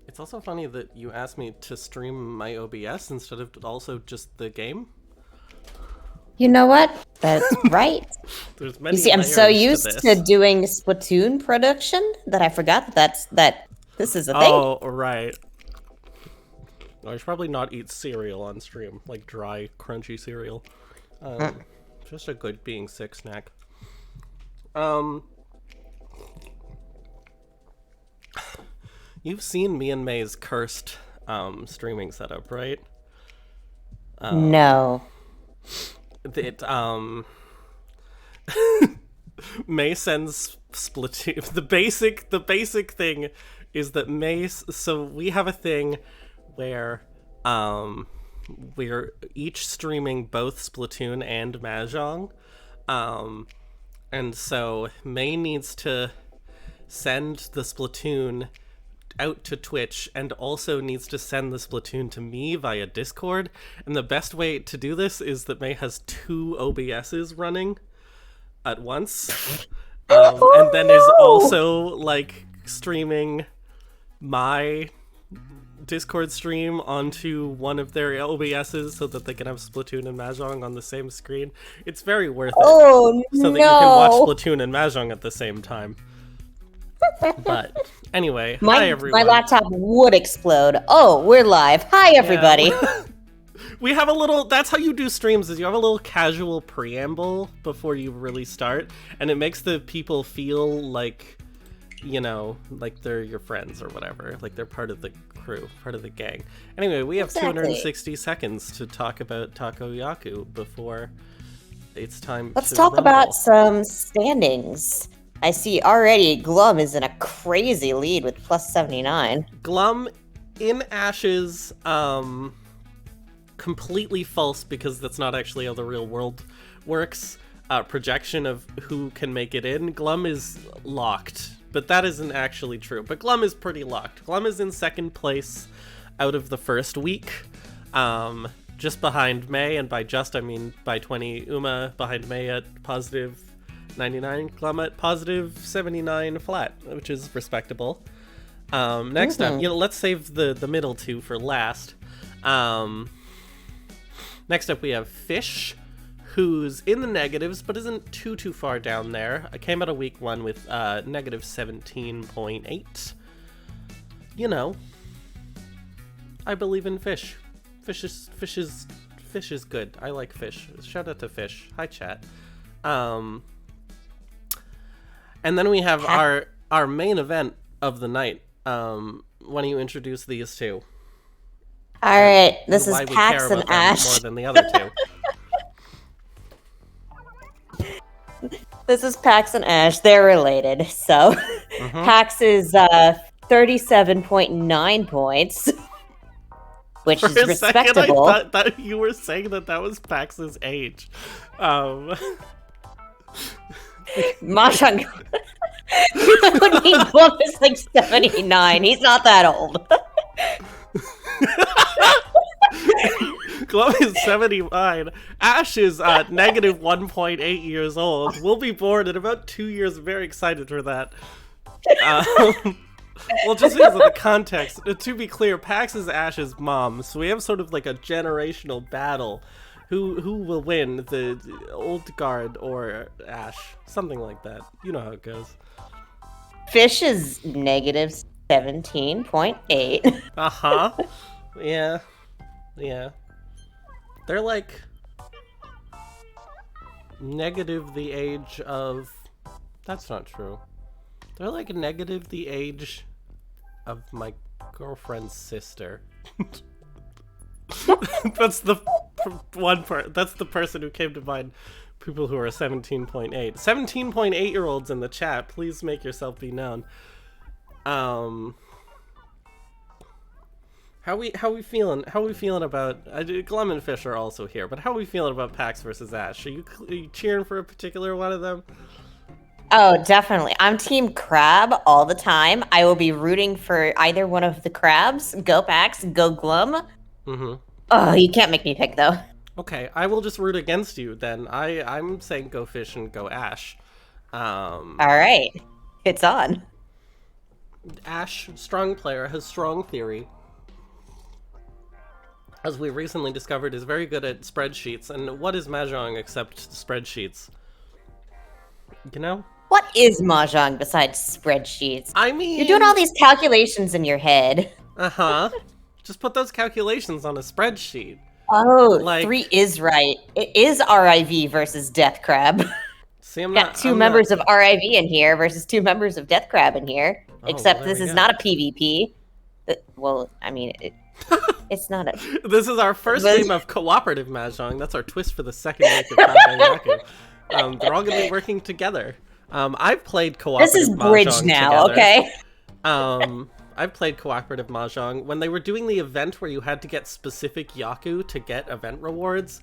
It's also funny that you asked me to stream my OBS instead of also just the game. You know what? That's right. There's many You see, I'm so layers used to to doing Splatoon production that I forgot that this is a thing. Oh, right. I should probably not eat cereal on stream, like dry, crunchy cereal. Just a good being sick snack. You've seen me and May's cursed streaming setup, right? No. May sends Splatoon. The basic thing is that May. So we have a thing where we're each streaming both Splatoon and Mahjong, and so May needs to send the Splatoon out to Twitch and also needs to send the Splatoon to me via Discord. And the best way to do this is that May has 2 OBSs running at once, and then is also like streaming my Discord stream onto one of their OBSs so that they can have Splatoon and Mahjong on the same screen. It's very worth it. Oh, so that you can watch Splatoon and Mahjong at the same time. But anyway, hi everyone. My laptop would explode. Oh, we're live. Hi everybody. Yeah. We have a little, that's how you do streams, is you have a little casual preamble before you really start, and it makes the people feel like, you know, like they're your friends or whatever, like they're part of the crew, part of the gang. Anyway, we have 260 seconds to talk about TakoYaku before it's time Let's to talk rumble. about some standings. I see already Glum is in a crazy lead with plus 79. Glum in Ashes, completely false because that's not actually how the real world works. Projection of who can make it in. Glum is locked, but that isn't actually true. But Glum is pretty locked. Glum is in second place out of the first week, just behind May, and by just I mean by 20. Uma behind May at positive 99, Glum at positive 79 flat, which is respectable. Next up, let's save the middle two for last. Next up we have Fish, who's in the negatives but isn't too far down there. I came out of week 1 with negative 17.8. You know, I believe in Fish. Fish is good. I like Fish. Shout out to Fish. Hi chat. And then we have our main event of the night. Why don't you introduce these two? All right, this is why we Pax care and about them Ash. more than the other two. This is Pax and Ash. They're related. So Pax is 37.9 points, which is respectable. Second, I thought that you were saying that was Pax's age. Mahjong. That would mean Glum is like 79. He's not that old. Glum is 79. Ash is negative 1.8 years old. We'll be born in about 2 years. Very excited for that. Well, just because of the context, to be clear, Pax is Ash's mom, so we have sort of like a generational battle. Who will win, the old guard or Ash? Something like that. You know how it goes. Fish is negative 17.8. Uh-huh. Yeah. Yeah. They're like negative the age of... That's not true. They're like negative the age of my girlfriend's sister. That's the that's the person who came to mind. People who are 17.8. 17.8-year-olds in the chat, please make yourself be known. How we feeling? How we feeling about Glum and Fish are also here, but how we feeling about Pax versus Ash? Are you cheering for a particular one of them? Oh, definitely. I'm Team Crab all the time. I will be rooting for either one of the crabs. Go Pax, go Glum. Mm-hmm. Oh, you can't make me pick though. Okay, I will just root against you then. I'm saying go Fish and go Ash. All right, it's on. Ash, strong player, has strong theory. As we recently discovered, is very good at spreadsheets. And what is Mahjong except spreadsheets? You know? What is Mahjong besides spreadsheets? I mean... You're doing all these calculations in your head. Uh-huh. Just put those calculations on a spreadsheet. Oh, Like... 3 is right. It is RIV versus Death Crab. See, I'm got not... two I'm members not... of RIV in here versus 2 members of Death Crab in here. Oh, Except well, this is go. not a PvP. Well, I mean, it's not a... This is our first game of cooperative Mahjong. That's our twist for the second week of TakoYaku. They're all going to be working together. I've played cooperative This is bridge Mahjong now, together. okay? I've played cooperative Mahjong. When they were doing the event where you had to get specific Yaku to get event rewards,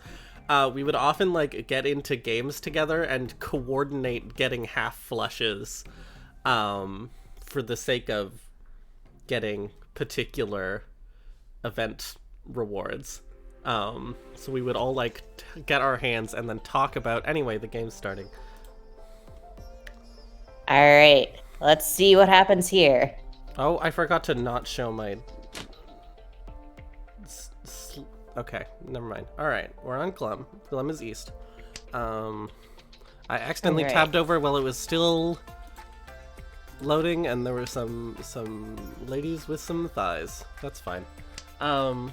we would often like get into games together and coordinate getting half flushes for the sake of getting particular event rewards. So we would all like get our hands and then talk about, anyway, the game's starting. All right, let's see what happens here. Oh, I forgot to not show my... Okay, never mind. Alright, we're on Glum. Glum is east. I accidentally tabbed over while it was still loading, and there were some ladies with some thighs. That's fine. Okay.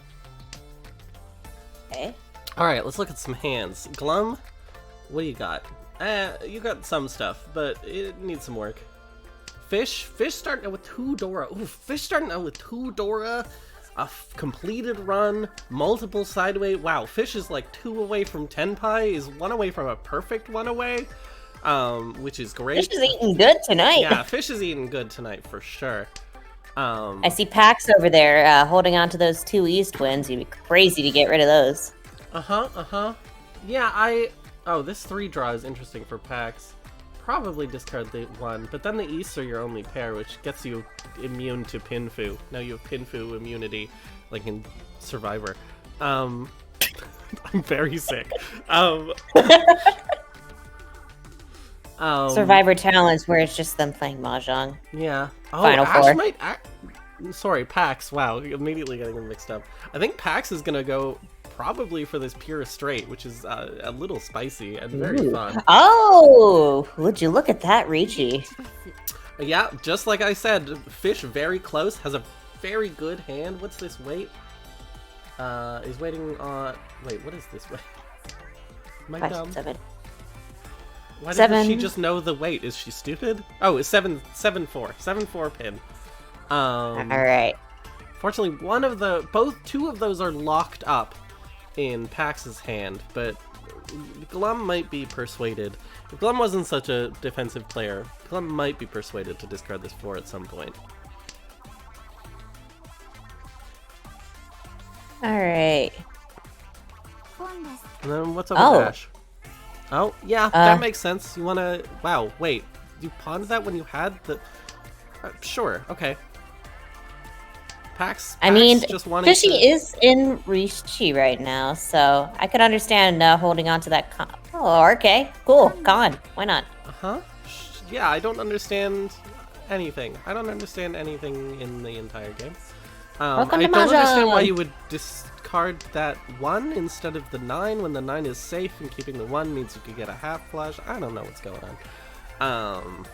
Alright, let's look at some hands. Glum, what do you got? You got some stuff, but it needs some work. Fish starting out with 2 Dora. Ooh, Fish starting out with 2 Dora, a completed run, multiple sideway. Wow, Fish is like 2 away from 10 pie, is 1 away from a perfect 1 away, which is great. Fish is eating good tonight. Yeah, Fish is eating good tonight for sure. I see Pax over there holding on to those 2 east wins. You'd be crazy to get rid of those. Yeah, oh, this 3 draw is interesting for Pax. Probably discard the 1, but then the Easts are your only pair, which gets you immune to Pinfu. Now you have Pinfu immunity, like in Survivor. I'm very sick. Survivor Challenge, where it's just them playing Mahjong. Yeah. Oh, Final Ash Four. might... Sorry, Pax. Wow, immediately getting them mixed up. I think Pax is gonna go probably for this pure straight, which is a little spicy and very fun. Oh, would you look at that, Ricci? Yeah, just like I said, Fish very close, has a very good hand. What's this weight? Is waiting on... Wait, what is this weight? Am I dumb? 7. Why doesn't she just know the weight? Is she stupid? Oh, it's 7-4. 7-4 pin. Alright. Fortunately, two of those are locked up in Pax's hand, but Glum might be persuaded. If Glum wasn't such a defensive player, Glum might be persuaded to discard this 4 at some point. Alright. And then what's up with Ash? Oh, yeah, that makes sense. You wanna... Wow, wait. You pawned that when you had the... sure, okay. Pax I mean, just Fishy is in Ricci right now, so I could understand holding on to that con. Oh, okay. Cool. Con. Why not? Uh-huh. Yeah, I don't understand anything. I don't understand anything in the entire game. I don't understand why you would discard that 1 instead of the 9 when the 9 is safe and keeping the 1 means you could get a half flash. I don't know what's going on.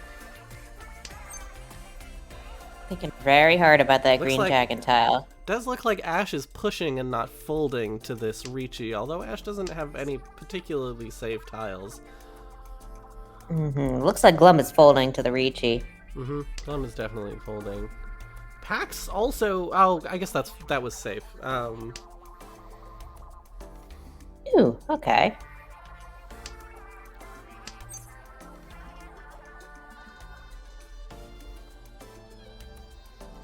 Thinking very hard about that Looks green like- dragon tile. Does look like Ash is pushing and not folding to this Ricci, although Ash doesn't have any particularly safe tiles. Looks like Glum is folding to the Ricci. Glum is definitely folding. Paks also... Oh, I guess that was safe. Ooh, okay.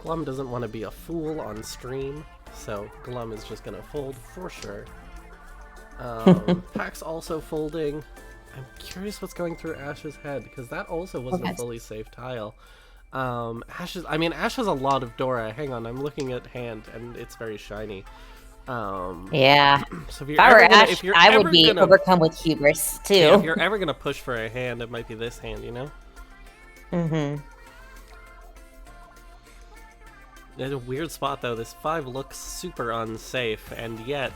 Glum doesn't want to be a fool on stream, so Glum is just gonna fold for sure. Paks also folding. I'm curious what's going through Ash's head, because that also wasn't a fully safe tile. Ash has a lot of Dora. Hang on, I'm looking at hand, and it's very shiny. Yeah. So If I were Ash, I would be overcome with hubris, too. Yeah, if you're ever gonna push for a hand, it might be this hand, you know? It's a weird spot, though. This 5 looks super unsafe, and yet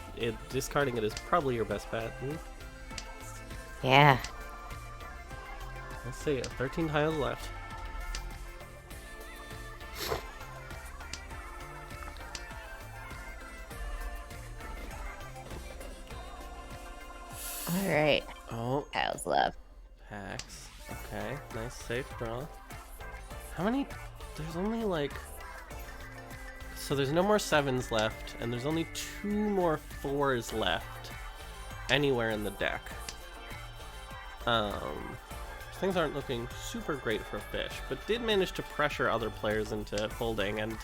discarding it is probably your best bet. Yeah. Let's see, 13 tiles left. Alright. Oh. Tiles left. Paks. Okay, nice safe draw. How many? There's only like... So there's no more 7s left, and there's only 2 more 4s left anywhere in the deck. Things aren't looking super great for Fish, but did manage to pressure other players into folding, and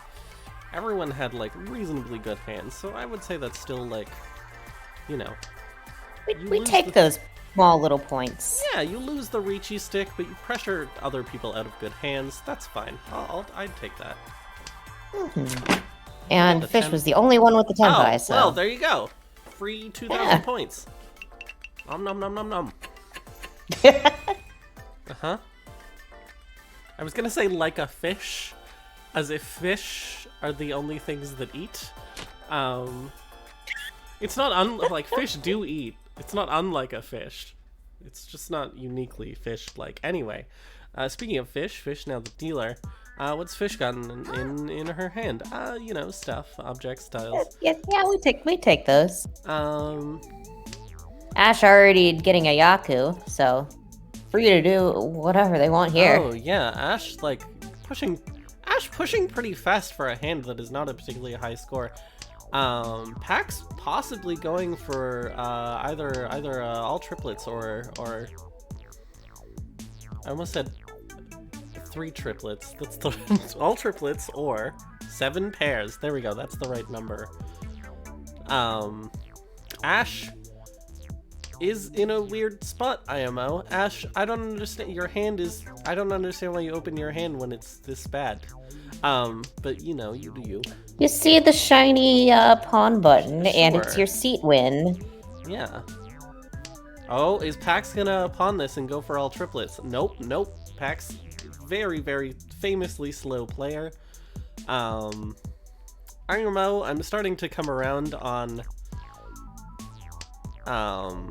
everyone had like reasonably good hands, so I would say that's still like, you know... We take those small little points. Yeah, you lose the Ricci stick, but you pressure other people out of good hands. That's fine. I'd take that. And Fish was the only one with the Tenpai, so... well, there you go. Free 2,000 points. Nom nom nom nom nom. Uh-huh. I was gonna say like a fish, as if fish are the only things that eat. It's not like fish do eat. It's not unlike a fish. It's just not uniquely fish-like. Anyway, speaking of Fish now the dealer. What's Fish got in her hand? You know, stuff, objects, tiles. Yeah, we take those. Ash already getting a Yaku, so free to do whatever they want here. Oh yeah, Ash pushing pretty fast for a hand that is not a particularly high score. Paks possibly going for either all triplets or I almost said 3 triplets. That's the all triplets or 7 pairs. There we go. That's the right number. Ash is in a weird spot, IMO. Ash, I don't understand. I don't understand why you open your hand when it's this bad. But you know, you do you. You see the shiny pawn button, and it's your seat win. Yeah. Oh, is Paks gonna pawn this and go for all triplets? Nope. Paks, very, very famously slow player. IMO, I'm starting to come around on... I'm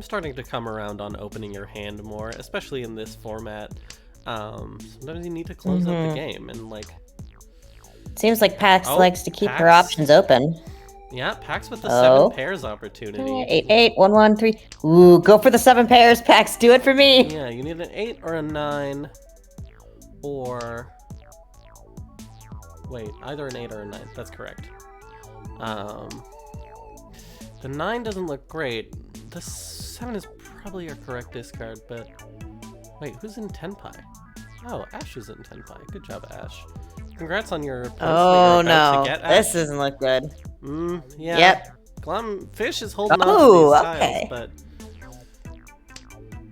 starting to come around on opening your hand more, especially in this format. Sometimes you need to close out the game, and like... Seems like Paks likes to keep her options open. Yeah, Paks with the 7 pairs opportunity. 8, 8, 1, 1, 3. Ooh, go for the 7 pairs, Paks. Do it for me. Yeah, you need an 8 or a 9, or... Wait, either an 8 or a 9. That's correct. The 9 doesn't look great. The 7 is probably your correct discard, but... Wait, who's in Tenpai? Oh, Ash is in Tenpai. Good job, Ash. Congrats on your points that you're about to get, Ash. This doesn't look good. Yeah. Yep. Fish is holding on to these tiles, but...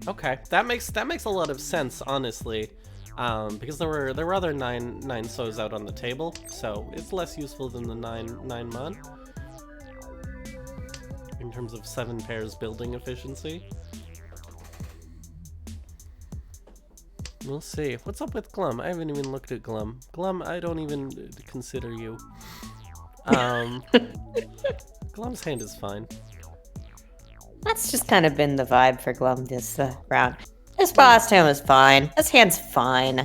Okay, that makes a lot of sense, honestly. Because there were other 9 so's out on the table, so it's less useful than the 9 mon. In terms of 7 pairs building efficiency. We'll see. What's up with Glum? I haven't even looked at Glum. Glum, I don't even consider you. Glum's hand is fine. That's just kind of been the vibe for Glum this round. His boss hand was fine. His hand's fine.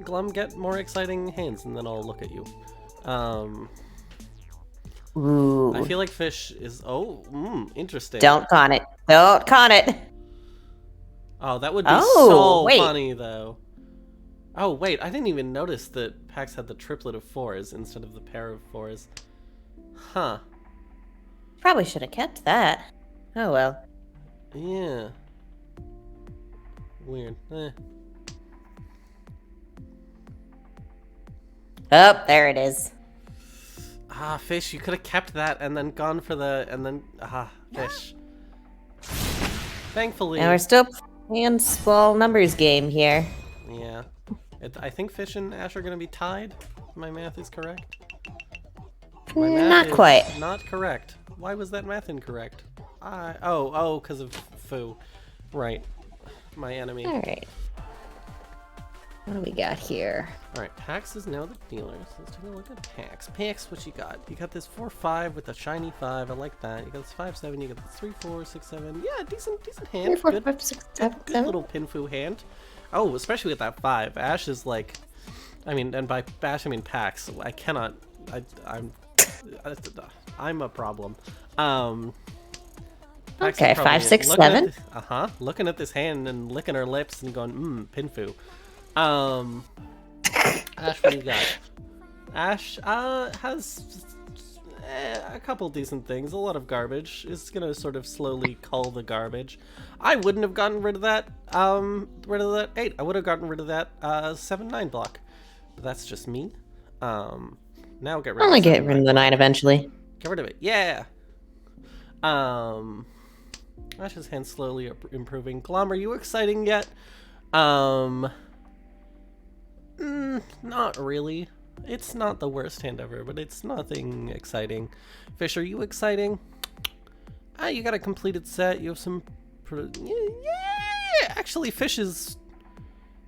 Glum, get more exciting hands, and then I'll look at you. Ooh. I feel like fish is... interesting. Don't con it. Don't con it. Oh, that would be so wait. funny, though. Oh, wait, I didn't even notice that paks had the triplet of 4s instead of the pair of 4s. Huh. Probably should have kept that. Oh, well. Yeah. Weird. Oh, there it is. Ah, fish, you could have kept that and then gone for the... And then... fish. Thankfully... And we're still playing small numbers game here. Yeah. I think fish and Ash are going to be tied. If my math is correct. My math Not is quite. Not correct. Why was that math incorrect? Because of Fu. Right. My enemy. Alright. What do we got here? Alright, paks is now the dealer. So let's take a look at paks. Paks, what you got? You got this 4-5 with a shiny 5. I like that. You got this 5-7. You got this 3-4, 6-7. Yeah, decent hand. 3, 4, 5, 6, 7, Good little Pinfu hand. Oh, especially with that 5. Ash is like... I mean, and by Ash I mean paks. I cannot... I'm a problem. Okay, 5, 6, 7. Looking at this hand and licking her lips and going, Pinfu. Ash, what do you got? Ash has a couple decent things. A lot of garbage. Is gonna sort of slowly cull the garbage. I wouldn't have gotten rid of that. 8. I would have gotten rid of that 7-9 block. But that's just me. Now get rid. I'll get rid of the 9 eventually. Get rid of it. Yeah. Ash's hand slowly improving. Glum, are you exciting yet? Not really. It's not the worst hand ever, but it's nothing exciting. Fish, are you exciting? You got a completed set. You have some... Yeah! Actually, Fish is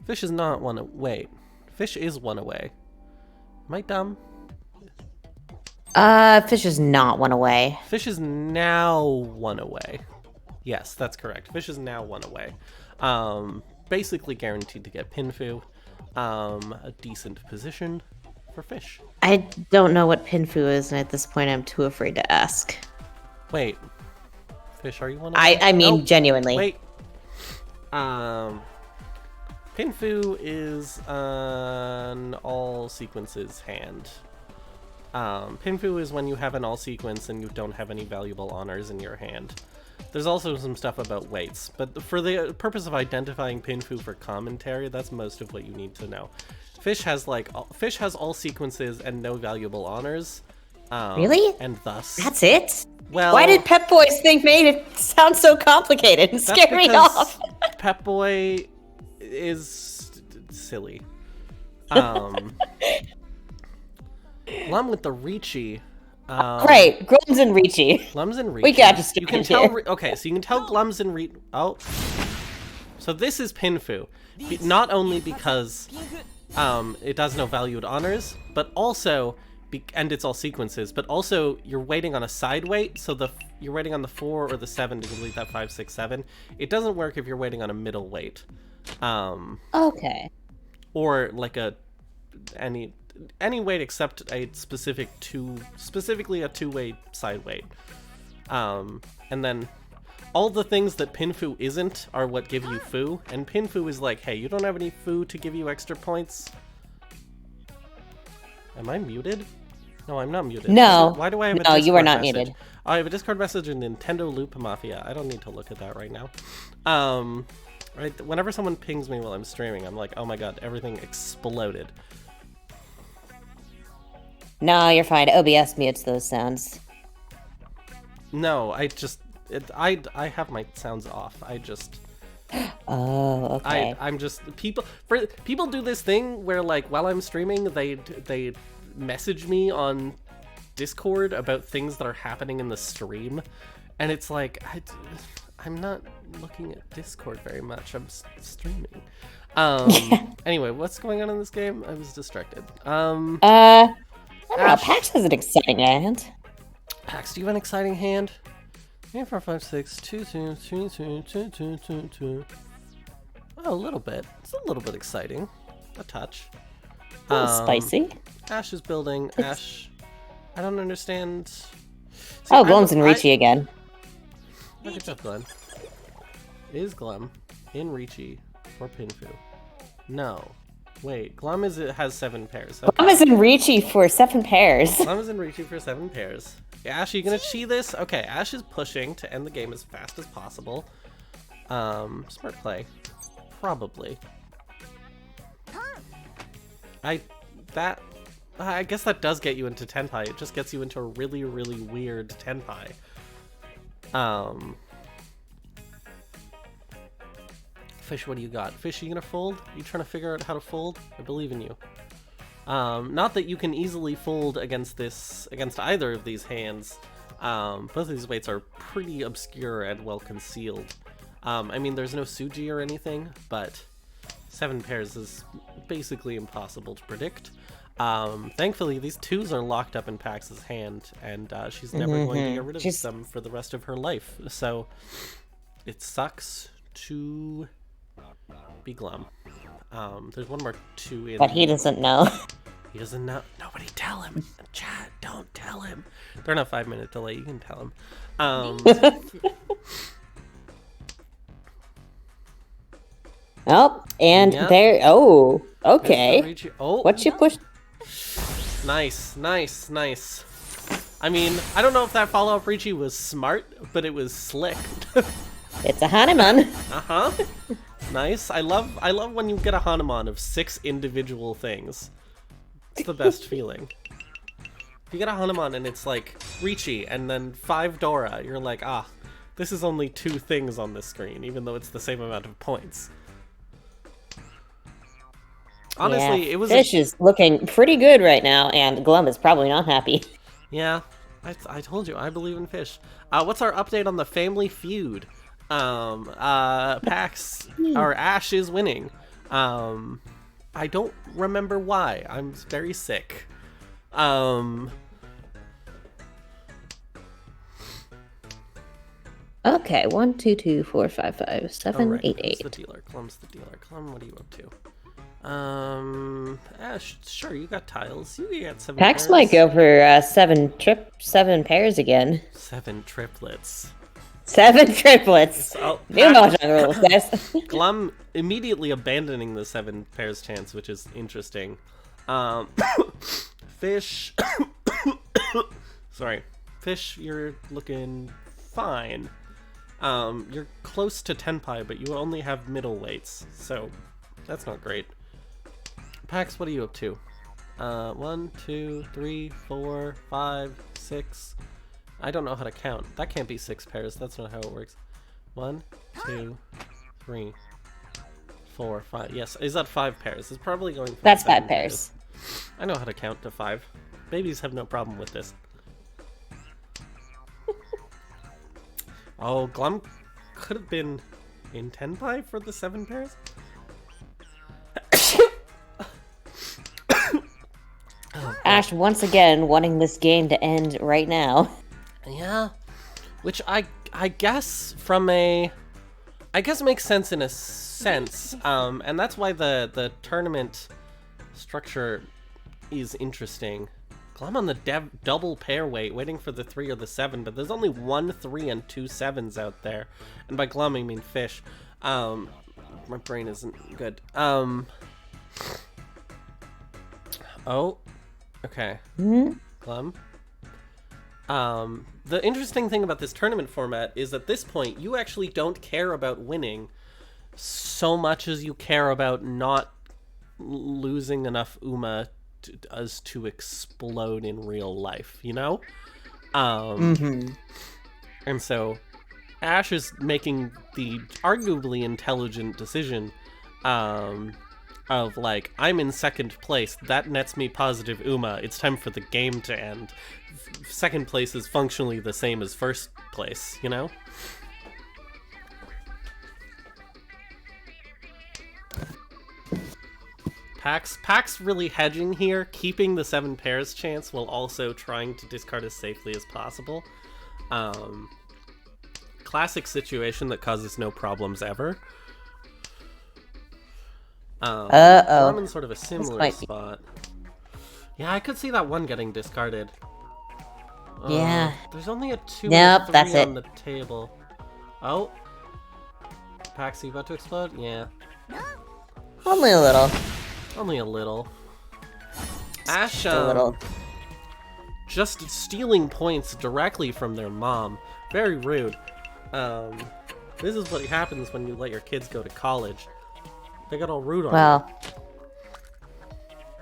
not one... Wait. Fish is one away. Am I dumb? Fish is not one away. Fish is now one away. Yes, that's correct. Fish is now one away. Basically guaranteed to get Pinfu. A decent position for Fish. I don't know what Pinfu is, and at this point I'm too afraid to ask. Wait. Fish, are you one away? I mean, genuinely. Wait. Pinfu is an all sequences hand. Pinfu is when you have an all sequence and you don't have any valuable honors in your hand. There's also some stuff about weights, but for the purpose of identifying Pinfu for commentary, that's most of what you need to know. Fish has all sequences and no valuable honors. Really? And thus... That's it? Well... Why did Pep Boy's thing made it sound so complicated and scare me off? Pep Boy is silly. Glum with the Ricci. Right, Glum's and Ricci. Glum's and Ricci. We got you You can tell. Okay, so you can tell Glum's and Ricci. Oh, so this is Pinfu, not only because it does no valued honors, but also and it's all sequences, but also you're waiting on a side weight, so you're waiting on the 4 or the 7 to complete that 5, 6, 7. It doesn't work if you're waiting on a middle weight. Okay. Or like any weight except a specifically a 2-way side weight. And then all the things that Pinfu isn't are what give you Fu, and Pinfu is like, hey, you don't have any Fu to give you extra points? Am I muted? No, I'm not muted. No. Why do I have a No, you are not message? muted. I have a Discord message in Nintendo Loop Mafia. I don't need to look at that right now. Right, whenever someone pings me while I'm streaming, I'm like, oh my god, everything exploded. No, you're fine. OBS mutes those sounds. No, I have my sounds off. Oh, okay. I'm just people do this thing where like while I'm streaming they message me on Discord about things that are happening in the stream, and it's like I'm not looking at Discord very much. I'm streaming. Anyway, what's going on in this game? I was distracted. I don't know. Paks has an exciting hand. Paks, do you have an exciting hand? 3, 4, 5, 6, 2, 2, 3, 2, 2, 2, 2, 2. Oh, a little bit. It's a little bit exciting. A touch. Spicy. Ash is building. Ash, I don't understand. See, Oh, Glum's in Ricci again. Oh, good job, Glum. Is Glum in Ricci or Pinfu? No. Wait, Glum has 7 pairs. Okay. Glum is in Ricci for 7 pairs. Glum is in Ricci for 7 pairs. Ash, are you gonna chi this? Okay, Ash is pushing to end the game as fast as possible. Smart play. Probably. I guess that does get you into Tenpai. It just gets you into a really, really weird Tenpai. Fish, what do you got? Fish, you gonna fold? You trying to figure out how to fold? I believe in you. Not that you can easily fold against either of these hands. Both of these weights are pretty obscure and well concealed. I mean, there's no Suji or anything, but 7 pairs is basically impossible to predict. Thankfully, these 2s are locked up in Pax's hand, and she's never going to get rid of them for the rest of her life. So it sucks to be Glum. There's one more 2 in. But he doesn't know. He doesn't know. Nobody tell him. Chat, don't tell him. They're on a 5-minute delay. You can tell him. Oh, and Yep. there. Oh, okay. There's the oh, What you pushed? nice, nice, nice. I mean, I don't know if that follow-up Ricci was smart, but it was slick. It's a Hanuman. Uh-huh. Nice. I love when you get a Hanuman of 6 individual things. It's the best feeling. If you get a Hanuman and it's like Ricci and then 5 Dora, you're like, ah, this is only 2 things on this screen, even though it's the same amount of points. Honestly, yeah, it was Fish is looking pretty good right now, and Glum is probably not happy. Yeah, I told you, I believe in Fish. What's our update on the family feud? Pax, or Ash is winning. I don't remember why. I'm very sick. Okay, 1, 2, 2, 4, 5, 5, 7, right, 8, Glum's 8. the dealer. Glum's the dealer. Glum, what are you up to? Ash, sure, you got tiles. You get 7 Pax pairs. might go for 7 pairs again. 7 triplets. 7 triplets. So, New Mahjong rules, guys. Glum immediately abandoning the 7 pairs chance, which is interesting. Fish. Sorry. Fish, you're looking fine. You're close to Tenpai, but you only have middle weights, so that's not great. Pax, what are you up to? 1, 2, 3, 4, 5, 6. I don't know how to count. That can't be 6 pairs. That's not how it works. 1, 2, 3, 4, 5. Yes, is that 5 pairs? It's probably going for That's 7 5 pairs. I know how to count to 5. Babies have no problem with this. Oh, Glum could have been in Tenpai for the 7 pairs? Ash once again wanting this game to end right now. Yeah, which I guess I guess makes sense in a sense, and that's why the tournament structure is interesting. Glum on the double pair weight, waiting for the 3 or the 7, but there's only 1 3 and 2 7s out there, and by Glum I mean Fish. My brain isn't good. Oh, okay. Glum. The interesting thing about this tournament format is at this point, you actually don't care about winning so much as you care about not losing enough Uma as to explode in real life, you know? And so Ash is making the arguably intelligent decision of like, I'm in 2nd place, that nets me positive Uma, it's time for the game to end. 2nd place is functionally the same as 1st place, you know? Pax really hedging here, keeping the 7 pairs chance while also trying to discard as safely as possible. Classic situation that causes no problems ever. I'm in sort of a similar spot. Yeah, I could see that one getting discarded. Yeah. There's only a 2 Nope, and a 3 that's it. on the table. Oh. Paks, you about to explode? Yeah. Only a little. Only a little. Ash, A little. just stealing points directly from their mom. Very rude. This is what happens when you let your kids go to college. They got all rude on Well.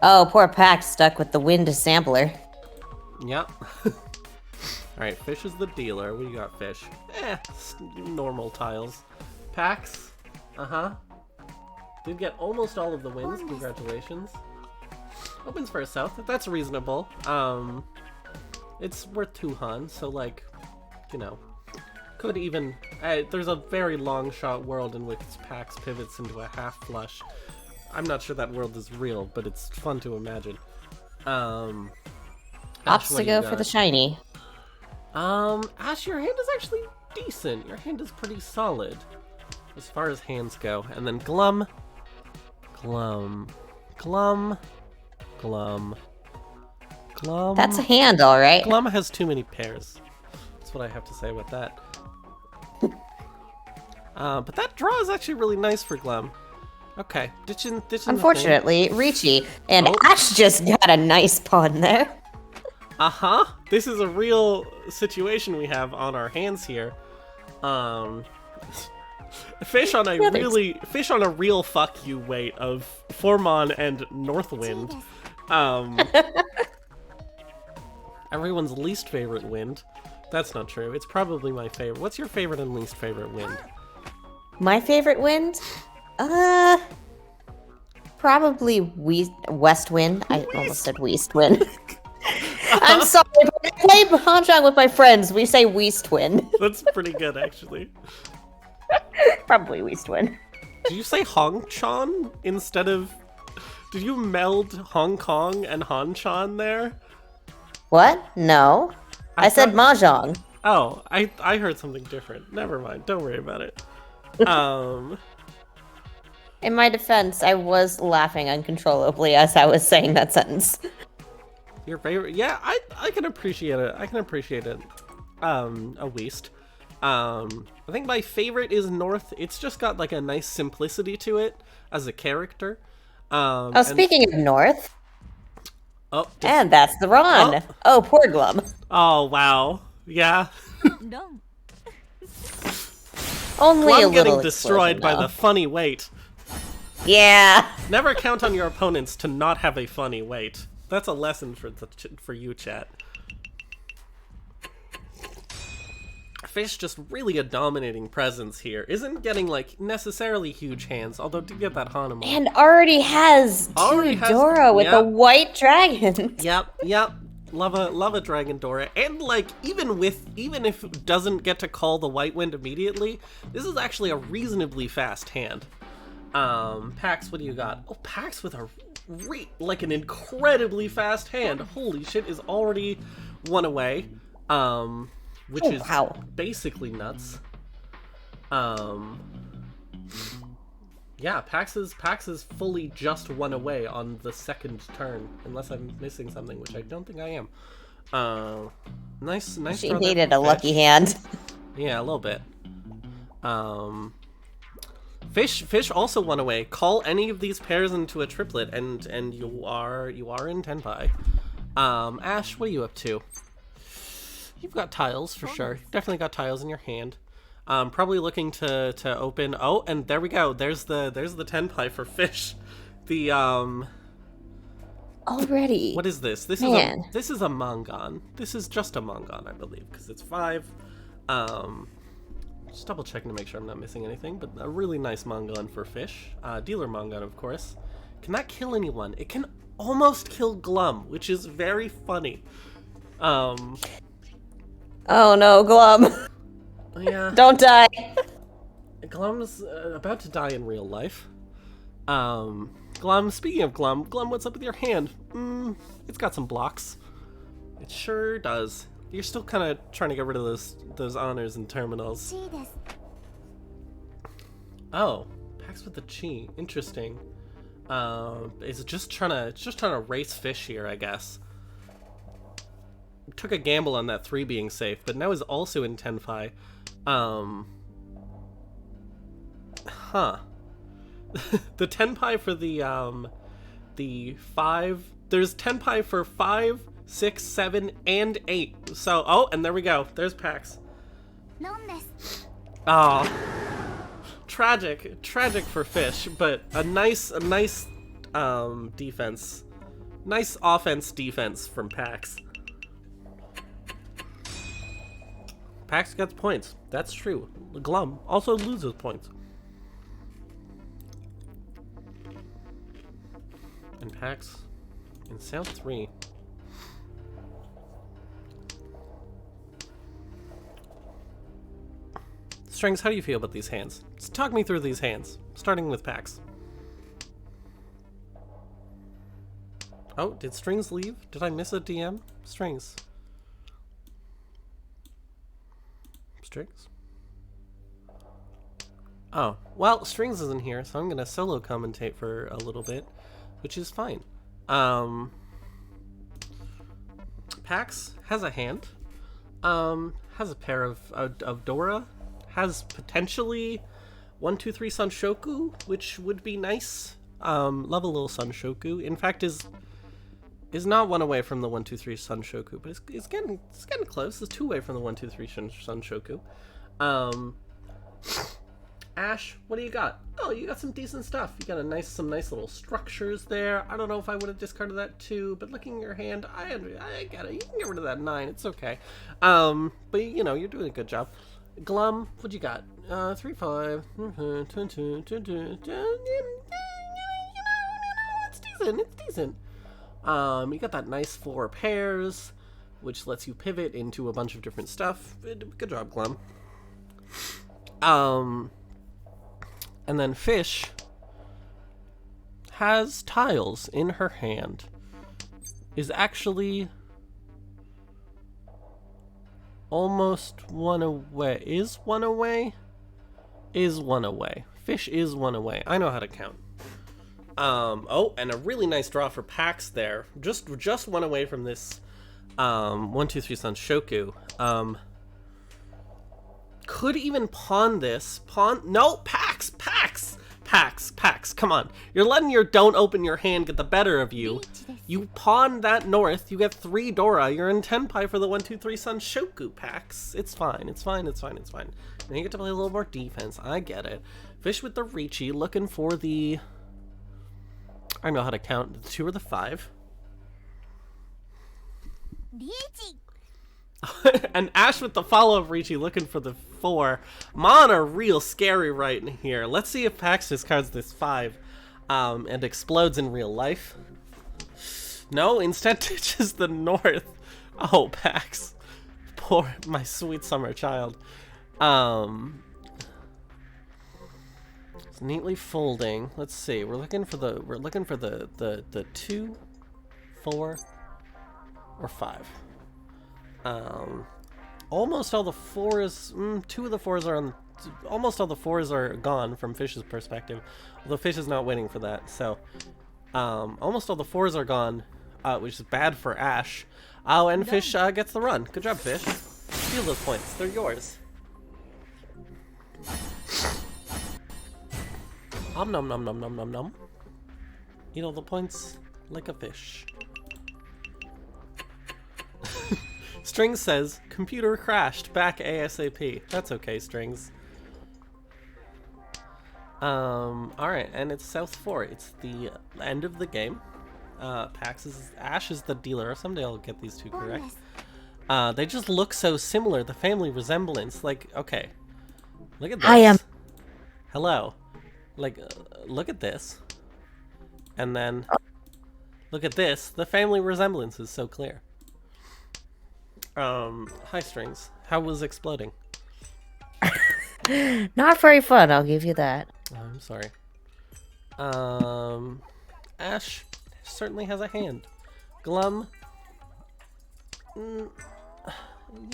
Oh, poor Pax stuck with the wind sampler. you. Yep. Alright, Fish is the dealer. What do you got, Fish? Normal tiles. Paks? Uh-huh. Did get almost all of the wins. Congratulations. Opens for a south. That's reasonable. It's worth 2 Han, so like, you know, could even... there's a very long shot world in which Pax pivots into a half flush. I'm not sure that world is real, but it's fun to imagine. Opts Ash, to what do go you for got? the shiny. Ash, your hand is actually decent. Your hand is pretty solid as far as hands go. And then Glum. Glum. Glum. Glum. Glum. That's a hand, all right. Glum has too many pairs. That's what I have to say about that. But that draw is actually really nice for Glum. Okay, ditching Unfortunately, Ricci. And Oh. Ash just got a nice pawn there. Uh-huh. This is a real situation we have on our hands here. Fish on a real fuck you weight of Formon and Northwind. Everyone's least favorite wind. That's not true. It's probably my favorite. What's your favorite and least favorite wind? My favorite wind? Probably West Wind. I almost said West Wind. I'm sorry, but when I play Mahjong with my friends, we say West Wind. That's pretty good, actually. Probably West Wind. Did you say Hong Chon instead of... Did you meld Hong Kong and Han Chan there? What? No. I said Mahjong. Oh, I heard something different. Never mind. Don't worry about it. In my defense, I was laughing uncontrollably as I was saying that sentence. Your favorite? Yeah, I can appreciate it. I can appreciate it. A Weast. I think my favorite is North. It's just got like a nice simplicity to it as a character. Speaking of North, Oh, and that's the Ron. Oh, poor Glum. oh wow. Yeah. Only a Glum little getting destroyed by explosion, the funny weight. though. Yeah. Never count on your opponents to not have a funny weight. That's a lesson for you, chat. Fish just really a dominating presence here. Isn't getting like necessarily huge hands, although to get that Hanuma. And already has Dora with a white dragon. Yep. Love a Dragon Dora. And like even if it doesn't get to call the White Wind immediately, this is actually a reasonably fast hand. Pax, what do you got? Oh, Pax with a like an incredibly fast hand. Holy shit, is already one away. Which is basically nuts. Yeah, Pax is fully just one away on the second turn, unless I'm missing something, which I don't think I am. Nice. She needed a lucky hand. Yeah, a little bit. Fish also one away. Call any of these pairs into a triplet, and you are in Tenpai. Ash, what are you up to? You've got tiles for sure. You've definitely got tiles in your hand. Probably looking to open. Oh, and there we go. There's the Tenpai for Fish. The Already. What is this? This is a Mangan. This is just a Mangan, I believe, because it's 5. Just double checking to make sure I'm not missing anything. But a really nice Mangan for Fish. Dealer Mangan, of course. Can that kill anyone? It can almost kill Glum, which is very funny. Oh no, Glum. Yeah. Don't die. Glum's about to die in real life. Glum, speaking of Glum, what's up with your hand? It's got some blocks. It sure does. You're still kind of trying to get rid of those honors and terminals. Oh, Pax with the Chi. Interesting. It's just trying to race fish here, I guess. Took a gamble on that 3 being safe, but now is also in Tenpai. Huh. The Tenpai for the 5. There's Tenpai for 5, 6, 7, and 8. So, oh, and there we go. There's paks. Oh, tragic for fish, but a nice defense, nice offense defense from paks. Paks gets points. That's true. Glum also loses points. And paks in South 3. Strings, how do you feel about these hands? Just talk me through these hands, starting with paks. Oh, did Strings leave? Did I miss a DM? Strings. Strings? Oh, well, Strings isn't here, so I'm gonna solo commentate for a little bit, which is fine. Paks has a hand, has a pair of Dora, has potentially 1, 2, 3 Sanshoku, which would be nice. Love a little Sanshoku. In fact, is not 1 away from the 1, 2, 3 Sanshoku, but it's getting close. It's 2 away from the 1, 2, 3 Sanshoku. Ash, what do you got? Oh, you got some decent stuff. You got some nice little structures there. I don't know if I would have discarded that too, but looking at your hand, I get it. You can get rid of that 9. It's okay. But you know, you're doing a good job. Glum, what you got? 3, 5. It's decent. It's decent. You got that nice 4 pairs, which lets you pivot into a bunch of different stuff. Good job, Glum. And then Fish has tiles in her hand. Is actually almost 1 away. Is 1 away? Is 1 away. Fish is 1 away. I know how to count. Oh, and a really nice draw for paks there. Just 1 away from this 1, 2, 3 Sanshoku. Could even pawn this. No, paks. Come on. You're letting your don't open your hand get the better of you. You pawn that north, you get 3 Dora. You're in Tenpai for the 1, 2, 3 Sanshoku, paks. It's fine. Now you get to play a little more defense. I get it. Fish with the Riichi, looking for the... I know how to count. The 2 or the 5. And Ash with the follow-up Riichi looking for the 4. Mon are real scary right in here. Let's see if paks discards this 5 and explodes in real life. No, instead ditches the north. Oh, paks. Poor, my sweet summer child. It's neatly folding. Let's see. We're looking for the 2, 4, or 5. Almost all the 4s, 2 of the 4s are on, almost all the 4s are gone from Fish's perspective, although Fish is not waiting for that, so, almost all the 4s are gone, which is bad for Ash. Oh, and Fish, gets the run. Good job, Fish. Steal those points. They're yours. Nom nom nom nom nom nom nom. Eat all the points like a fish. Strings says, computer crashed, back ASAP. That's okay, Strings. Alright, and it's South 4. It's the end of the game. Ash is the dealer. Someday I'll get these 2 correct. They just look so similar, the family resemblance. Like, okay. Look at this. Hello. Like, look at this. And then, look at this. The family resemblance is so clear. Hi, Strings. How was exploding? Not very fun, I'll give you that. Oh, I'm sorry. Ash certainly has a hand. Glum, you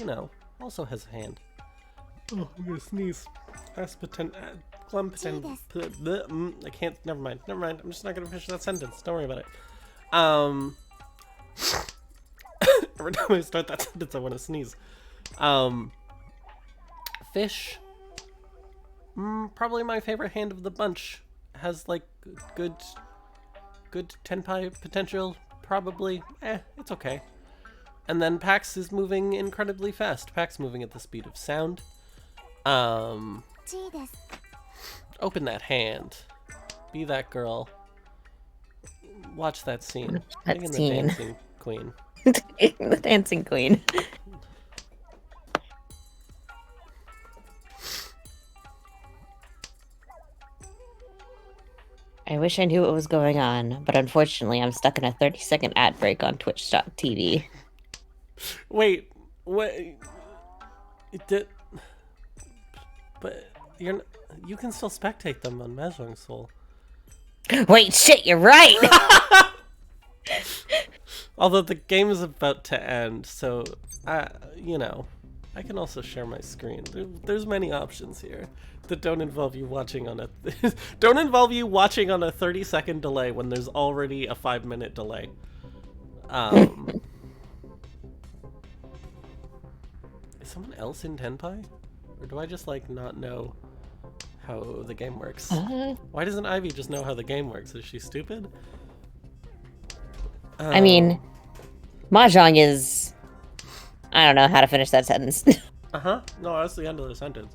know, also has a hand. Oh, I'm gonna sneeze. glum I can't. Never mind. I'm just not gonna finish that sentence. Don't worry about it. Every time I start that sentence, I want to sneeze. Fish. Probably my favorite hand of the bunch. Has like good tenpai potential. Probably. It's okay. And then Pax is moving incredibly fast. Pax moving at the speed of sound. Open that hand. Be that girl. Watch that scene. That Bring in scene. the dancing queen. The dancing queen. I wish I knew what was going on, but unfortunately I'm stuck in a 30-second ad break on Twitch.tv. Wait, what? But you can still spectate them on Mahjong Soul. Wait, shit, you're right! Although the game is about to end, so, you know, I can also share my screen. There's many options here that don't involve you watching on a 30-second delay when there's already a 5-minute delay. Is someone else in Tenpai? Or do I just, like, not know how the game works? Why doesn't Ivy just know how the game works? Is she stupid? I mean, Mahjong is... I don't know how to finish that sentence. No, that's the end of the sentence.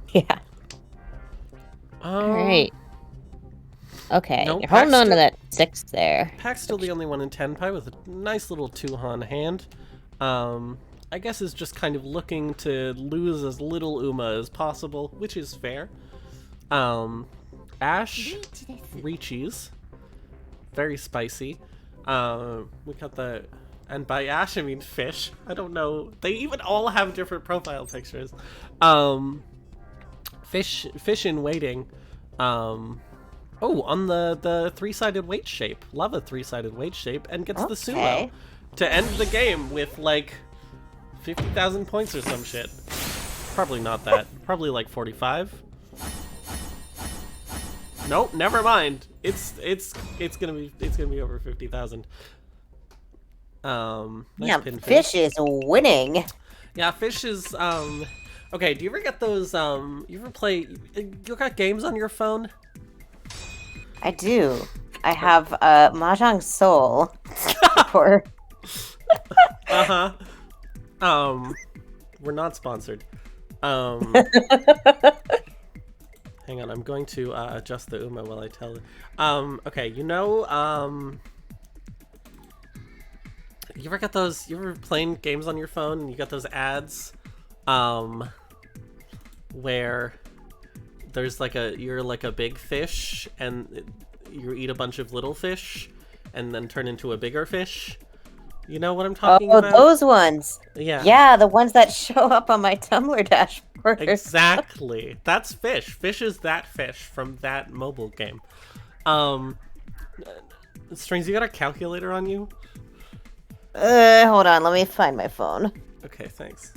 Yeah. Alright. Okay, no, you're holding on to still- that 6 there. Pack's still the only one in Tenpai with a nice little two-han hand. I guess is just kind of looking to lose as little Uma as possible, which is fair. Ash reaches. Very spicy. We got the... And by Ash, I mean Fish. I don't know. They even all have different profile pictures. Fish in waiting. Oh, on the three-sided weight shape. Love a three-sided weight shape. And gets the sumo to end the game with, like, 50,000 points or some shit. Probably not that. Probably like 45. Nope, never mind. It's gonna be over 50,000. Nice Yeah, pin Fish is winning. Yeah, Fish is okay, do you ever get those you ever play you got games on your phone? I do. I have Mahjong Soul. For... We're not sponsored. Hang on, I'm going to adjust the Uma while I tell it. Okay, you know, you ever get those, you ever playing games on your phone and you got those ads, where there's like you're like a big fish and you eat a bunch of little fish and then turn into a bigger fish? You know what I'm talking about? Oh, those ones. Yeah. Yeah, the ones that show up on my Tumblr dashboard. Exactly. That's Fish. Fish is that fish from that mobile game. Strings, you got a calculator on you? Hold on, let me find my phone. Okay, thanks.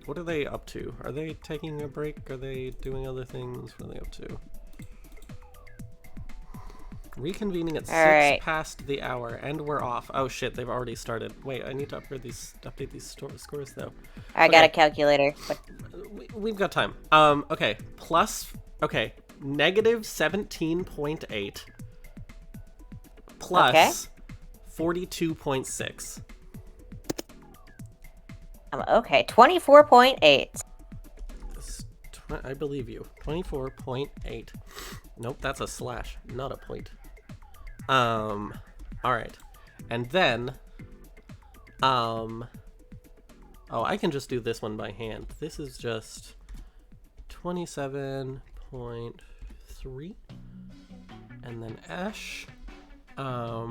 What are they up to? Are they taking a break? Are they doing other things? What are they up to? Reconvening at 6 past the hour, and we're off. Oh shit, they've already started. Wait, I need to update these scores though. I got a calculator. But... We've got time. Okay, negative 17.8 plus 42.6. Okay, 24.8. I believe you. 24.8. Nope, that's a slash, not a point. Alright. And then, oh, I can just do this one by hand. This is just 27.3. And then Ash, I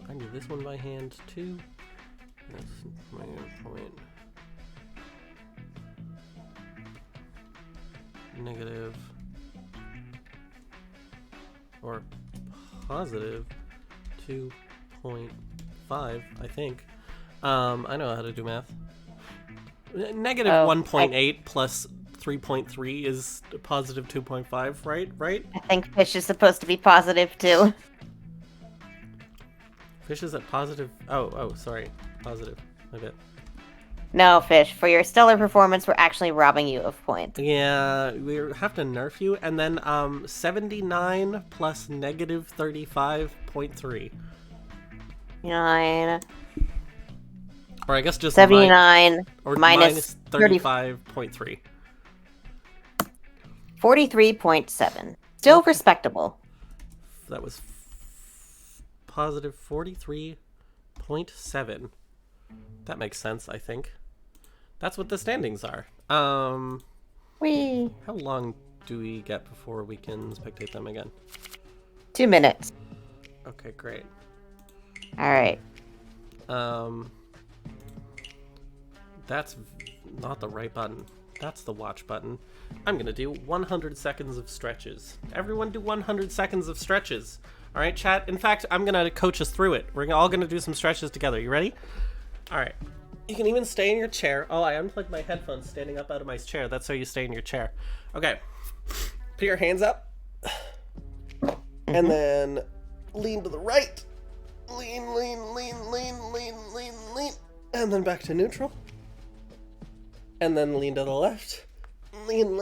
can do this one by hand too. That's my point. Negative or positive 2.5, I think. I know how to do math. Negative 1.8 plus 3.3 is positive 2.5, right? Right? I think fish is supposed to be positive too. Fish is at positive. Oh, sorry. Positive. A bit. No, fish. For your stellar performance, we're actually robbing you of points. Yeah, we have to nerf you. And then 79 plus negative 35.3. 9. Or I guess just 79 or minus 35.3. 43.7. Still respectable. That was positive 43.7. That makes sense, I think. That's what the standings are. Whee. How long do we get before we can spectate them again? 2 minutes. Okay, great. All right. That's not the right button. That's the watch button. I'm gonna do 100 seconds of stretches. Everyone do 100 seconds of stretches. All right, chat. In fact, I'm gonna coach us through it. We're all gonna do some stretches together. You ready? All right. You can even stay in your chair. Oh, I unplugged my headphones standing up out of my chair. That's how you stay in your chair. Okay. Put your hands up. And then lean to the right. Lean. And then back to neutral. And then lean to the left. Lean.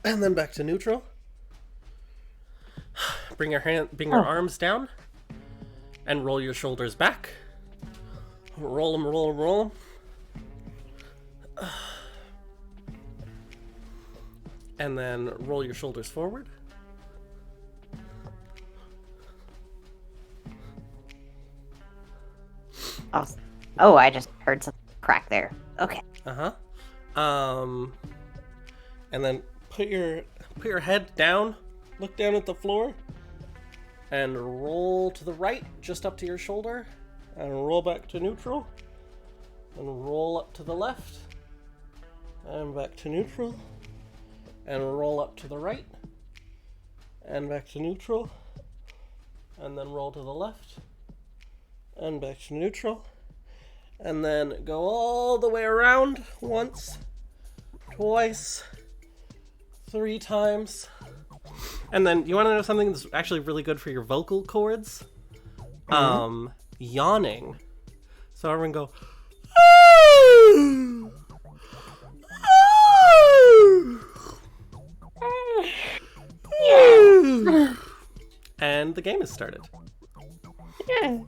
And then back to neutral. Bring your arms down. And roll your shoulders back. Roll them. And then roll your shoulders forward. Oh, I just heard some crack there. Okay. And then put your head down. Look down at the floor. And roll to the right, just up to your shoulder. And roll back to neutral. And roll up to the left. And back to neutral. And roll up to the right. And back to neutral. And then roll to the left. And back to neutral. And then go all the way around once, twice, 3 times. And then you want to know something that's actually really good for your vocal cords? Yawning. So everyone go. And the game has started. Yeah.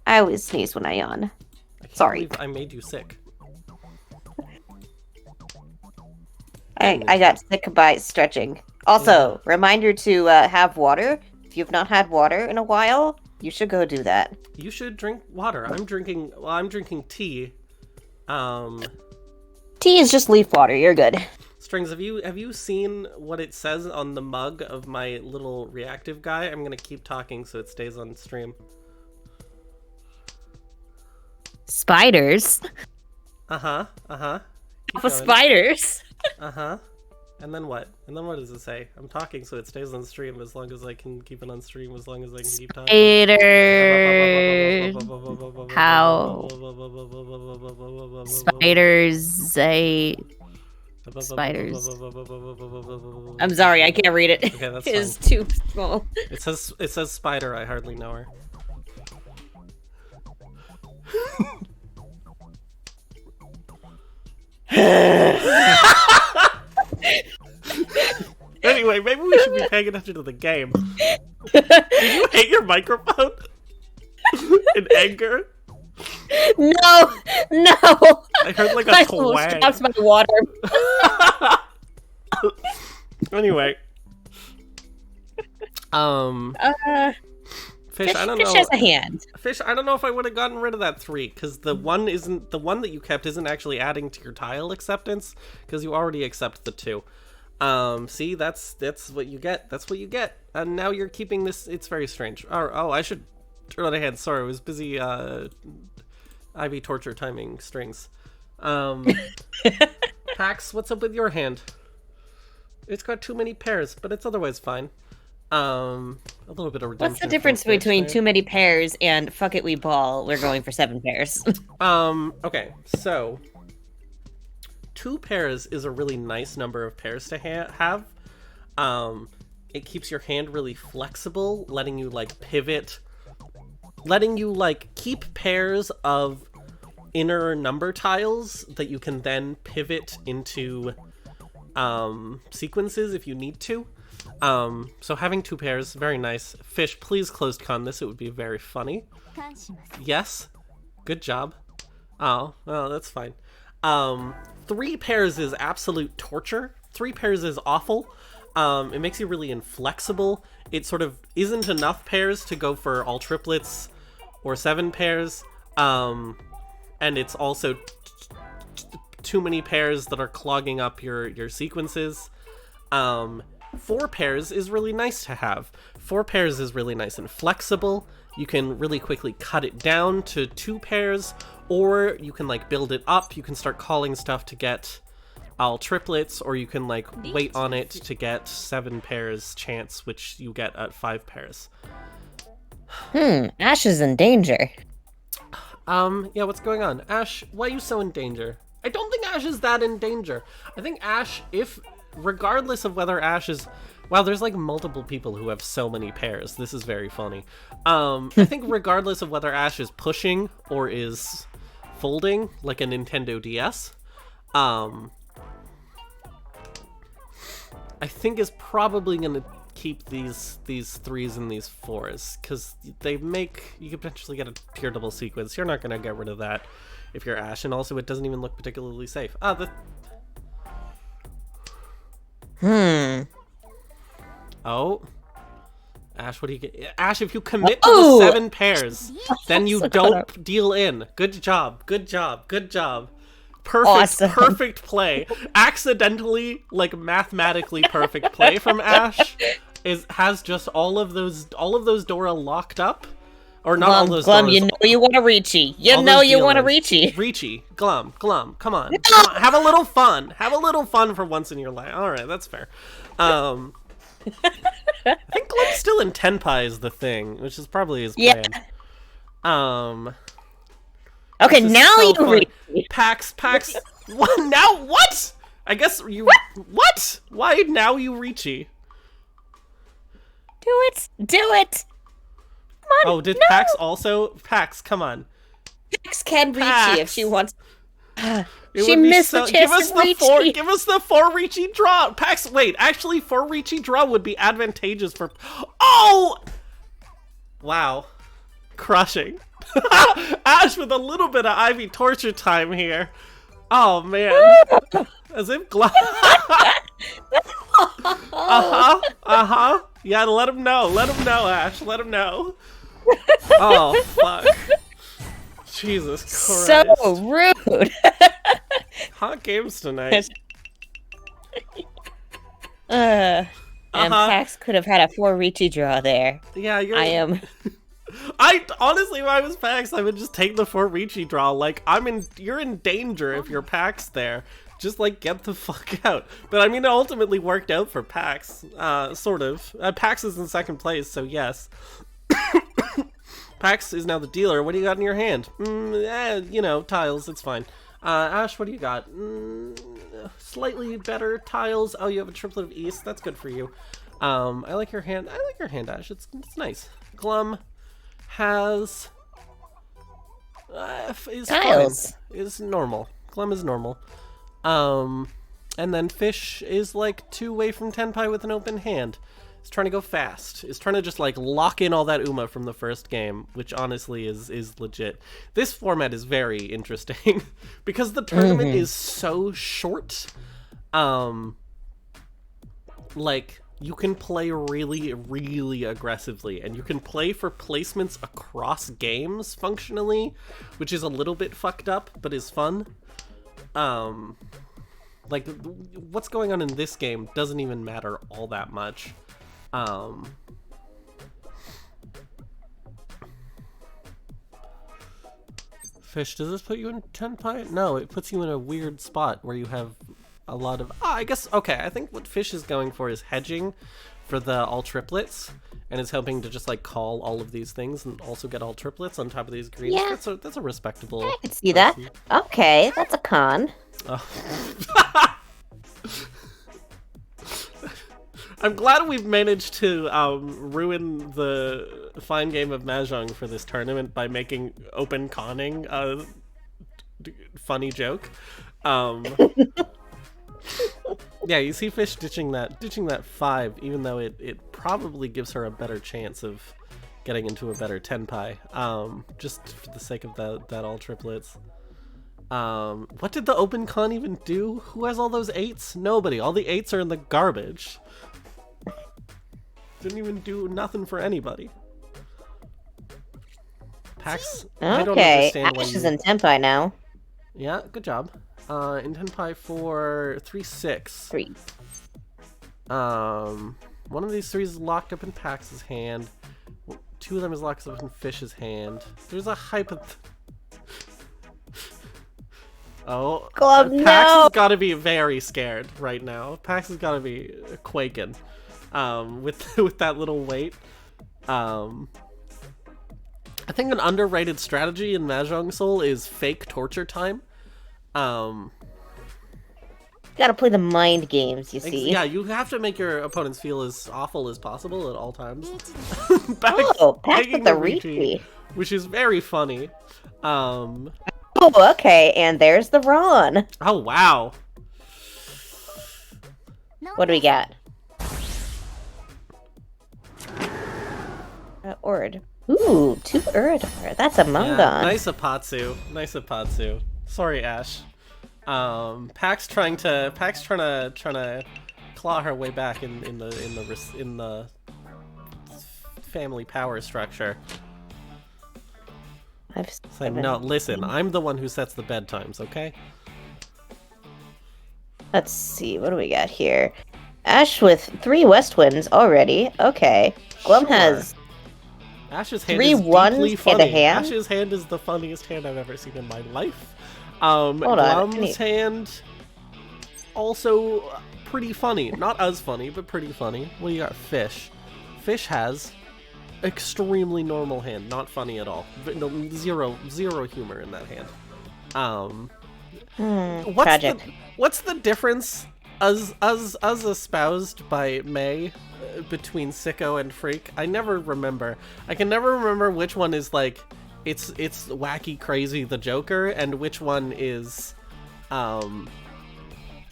I always sneeze when I yawn. Sorry. I made you sick. I got sick by stretching. Also, reminder to have water. If you've not had water in a while, you should go do that. You should drink water. I'm drinking tea. Tea is just leaf water. You're good. Strings, have you seen what it says on the mug of my little reactive guy? I'm gonna keep talking so it stays on stream. Spiders. Alpha spiders. And then what? And then what does it say? I'm talking so it stays on stream as long as I can keep it on stream, as long as I can keep talking. Spiders. How? Spiders. Spiders. I'm sorry, I can't read it. Okay, that's It's fine. too small. It says spider. I hardly know her. Anyway, maybe we should be paying attention to the game. Did you hit your microphone in anger? No. I heard like a twang. Stops my water. Anyway, Fish, I don't know. Fish has a hand. Fish, I don't know if I would have gotten rid of that 3, because the one that you kept isn't actually adding to your tile acceptance, because you already accept the 2. See, that's what you get. That's what you get. And now you're keeping this. It's very strange. Oh, I should turn on a hand. Sorry, I was busy IV torture timing strings. Paks, what's up with your hand? It's got too many pairs, but it's otherwise fine. A little bit of redemption. What's the difference between too many pairs and fuck it, we ball? We're going for 7 pairs. Okay, so 2 pairs is a really nice number of pairs to have. It keeps your hand really flexible, letting you like pivot, letting you like keep pairs of inner number tiles that you can then pivot into sequences if you need to. So having 2 pairs, very nice. Fish, please closed con this. It would be very funny. Yes. Good job. Oh, that's fine. 3 pairs is absolute torture. 3 pairs is awful. It makes you really inflexible. It sort of isn't enough pairs to go for all triplets or 7 pairs. And it's also too many pairs that are clogging up your sequences. 4 pairs is really nice to have. 4 pairs is really nice and flexible. You can really quickly cut it down to 2 pairs, or you can like build it up. You can start calling stuff to get all triplets, or you can like wait on it to get 7 pairs chance, which you get at 5 pairs. Ash is in danger. Yeah, what's going on? Ash, why are you so in danger? I don't think Ash is that in danger. I think Ash, regardless of whether Ash is... Wow, there's like multiple people who have so many pairs. This is very funny. I think regardless of whether Ash is pushing or is folding, like a Nintendo DS, I think is probably going to keep these 3s and these 4s, because they make... You could potentially get a tier double sequence. You're not going to get rid of that if you're Ash, and also it doesn't even look particularly safe. Oh. Ash, what do you get? Ash, if you commit to the 7 pairs, then you don't deal in. Good job. Good job. Good job. Perfect, awesome. Perfect play. Accidentally, like mathematically perfect play from Ash has just all of those Dora locked up. Or not all those Glum, doors. you know you want a Reachy. You know you want a Reachy. Reachy. Glum, come on. Come on. Have a little fun. Have a little fun for once in your life. Alright, that's fair. I think Glum's still in Tenpai is the thing, which is probably his plan. Okay, now you read. Paks. What? Now what? I guess you... What? Why now you Reachy? Do it. Come on, did Paks also? Paks, come on. Paks can Reachy if she wants. She missed the chance to Reachy. Give us the 4 Reachy draw. Paks, wait. Actually, 4 Reachy draw would be advantageous for... Oh! Wow. Crushing. Ash with a little bit of Ivy torture time here. Oh, man. As if Yeah, let him know. Let him know, Ash. Let him know. Oh, fuck. Jesus Christ. So rude. Hot games tonight. And Pax could have had a 4 Reachy draw there. Yeah, I honestly, if I was Pax, I would just take the 4 Reachy draw. Like, you're in danger if you're Pax there. Just, like, get the fuck out. But, I mean, it ultimately worked out for Pax. Sort of. Pax is in 2nd place, so yes. Pax is now the dealer. What do you got in your hand? Tiles. It's fine. Ash, what do you got? Slightly better tiles. Oh, you have a triplet of East. That's good for you. I like your hand. Ash. It's nice. Glum has... is tiles. Fine. Is normal. Glum is normal. And then Fish is like 2 away from Tenpai with an open hand. He's trying to go fast. He's trying to just like lock in all that Uma from the first game, which honestly is legit. This format is very interesting because the tournament is so short. Like you can play really, really aggressively, and you can play for placements across games functionally, which is a little bit fucked up, but is fun. Like what's going on in this game doesn't even matter all that much. Fish, does this put you in Tenpai? No, it puts you in a weird spot where you have a lot of... I guess, okay, I think what Fish is going for is hedging for the all triplets, and is hoping to just like call all of these things and also get all triplets on top of these greens. Yeah. That's a respectable. I can see that. Okay, that's a con. Oh. I'm glad we've managed to ruin the fine game of Mahjong for this tournament by making open conning a funny joke. Yeah, you see Fish ditching that 5, even though it probably gives her a better chance of getting into a better tenpai. Just for the sake of that all triplets. What did the open con even do? Who has all those 8s? Nobody. All the 8s are in the garbage. Didn't even do nothing for anybody. Paks, I don't understand why Ash is in tenpai now. Yeah, good job. In tenpai for 3-6. 3. One of these 3s is locked up in Pax's hand. 2 of them is locked up in Fish's hand. There's a Oh, Glove, Pax no! has got to be very scared right now. Pax has got to be quaking, with that little weight. I think an underrated strategy in Mahjong Soul is fake torture time. Gotta play the mind games, you see. Yeah, you have to make your opponents feel as awful as possible at all times. Pax with the Ricci. Which is very funny. Oh, okay, and there's the Ron. Oh, wow. What do we got? Ord. Ooh, 2 Uridar. That's a Mungon. Yeah, nice Apatsu. Nice Apatsu. Sorry, Ash. Pax trying to claw her way back in the family power structure. No, listen. I'm the one who sets the bedtimes. Okay. Let's see. What do we got here? Ash with 3 West Winds already. Okay. Glum has Ash's hand 3 is deeply 1s funny. and a hand. Ash's hand is the funniest hand I've ever seen in my life. Hold on. Glum's hand also pretty funny. Not as funny, but pretty funny. Well, you got Fish. Fish has extremely normal hand, not funny at all. Zero humor in that hand. Tragic. What's the difference as espoused by May between Sicko and Freak? I never remember. I can never remember which one is like it's wacky crazy the Joker and which one is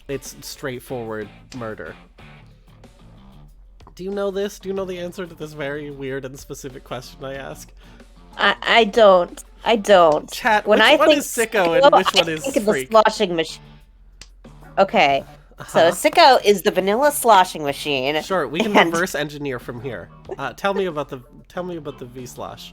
it's straightforward murder. Do you know this? Do you know the answer to this very weird and specific question I ask? I don't. Chat, when which I one think is Sicko and which one is think of Freak? the sloshing machine. Okay. So Sicko is the vanilla sloshing machine. Sure, we can reverse engineer from here. Tell me about the V slosh.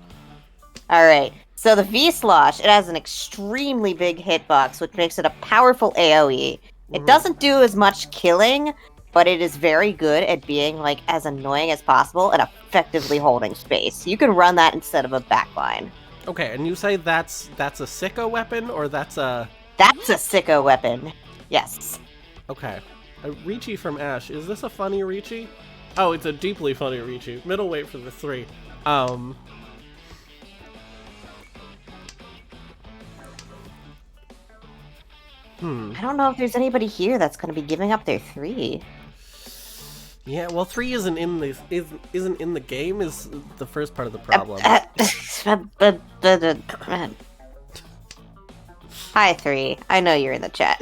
All right. So the V slosh, it has an extremely big hitbox, which makes it a powerful AOE. It doesn't do as much killing, but it is very good at being like as annoying as possible and effectively holding space. You can run that instead of a backline. Okay, and you say that's a Sicko weapon or that's a Sicko weapon. Yes. Okay. A Ricci from Ash. Is this a funny Ricci? Oh, it's a deeply funny Ricci. Middleweight for the 3. I don't know if there's anybody here that's going to be giving up their 3. Yeah, well, 3 isn't in the game is the first part of the problem. Hi 3. I know you're in the chat.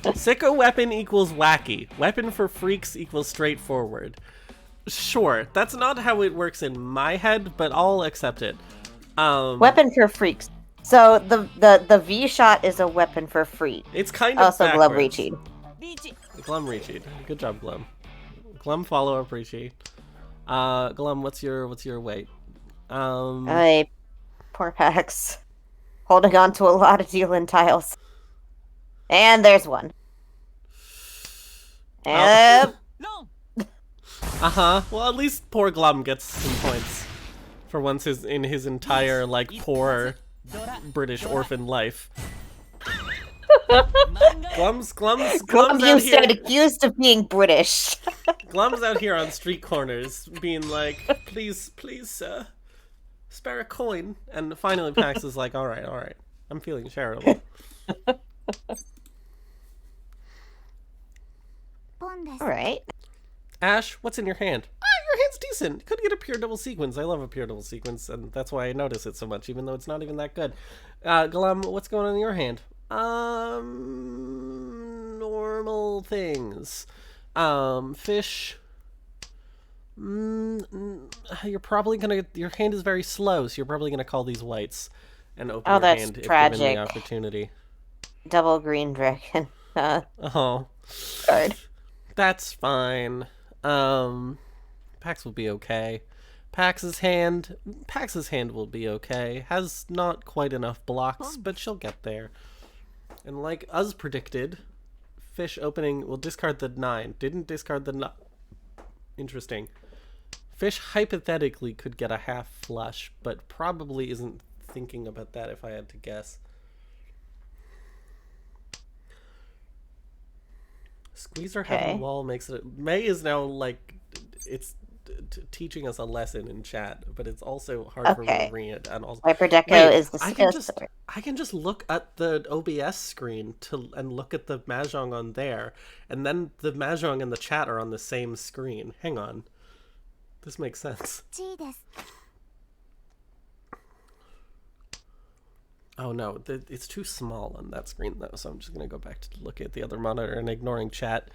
Sicko weapon equals wacky. Weapon for freaks equals straightforward. Sure, that's not how it works in my head, but I'll accept it. Weapon for freaks. So the V shot is a weapon for free. It's kind of also Glum Ricci. Glum Ricci. Good job, Glum. Glum follow up Ricci. Glum, what's your weight? Poor Pax. Holding on to a lot of dealing tiles. And there's one. Well, at least poor Glum gets some points for once in his entire like poor British orphan life. Glum's You out said here. accused of being British. Glum's out here on street corners, being like, "Please, sir, spare a coin." And finally, Pax is like, "All right, I'm feeling charitable." All right. Ash, what's in your hand? Your hand's decent. You could get a pure double sequence. I love a pure double sequence, and that's why I notice it so much, even though it's not even that good. Glum, what's going on in your hand? Normal things. Fish. You're probably gonna. Your hand is very slow, so you're probably gonna call these whites and open your that's hand tragic. if given the opportunity. Double green dragon. Oh, Card. that's fine. Pax will be okay. Pax's hand will be okay. Has not quite enough blocks, but she'll get there. And like us predicted, fish opening will discard the 9. Didn't discard the 9. Interesting. Fish hypothetically could get a half flush, but probably isn't thinking about that if I had to guess. Squeezer having wall makes it. May is now like it's teaching us a lesson in chat, but it's also hard for me to read it. And also, Hyperdeco is the I can just look at the OBS screen and look at the mahjong on there, and then the mahjong and the chat are on the same screen. Hang on, this makes sense. Oh no, it's too small on that screen though, so I'm just gonna go back to look at the other monitor and ignoring chat.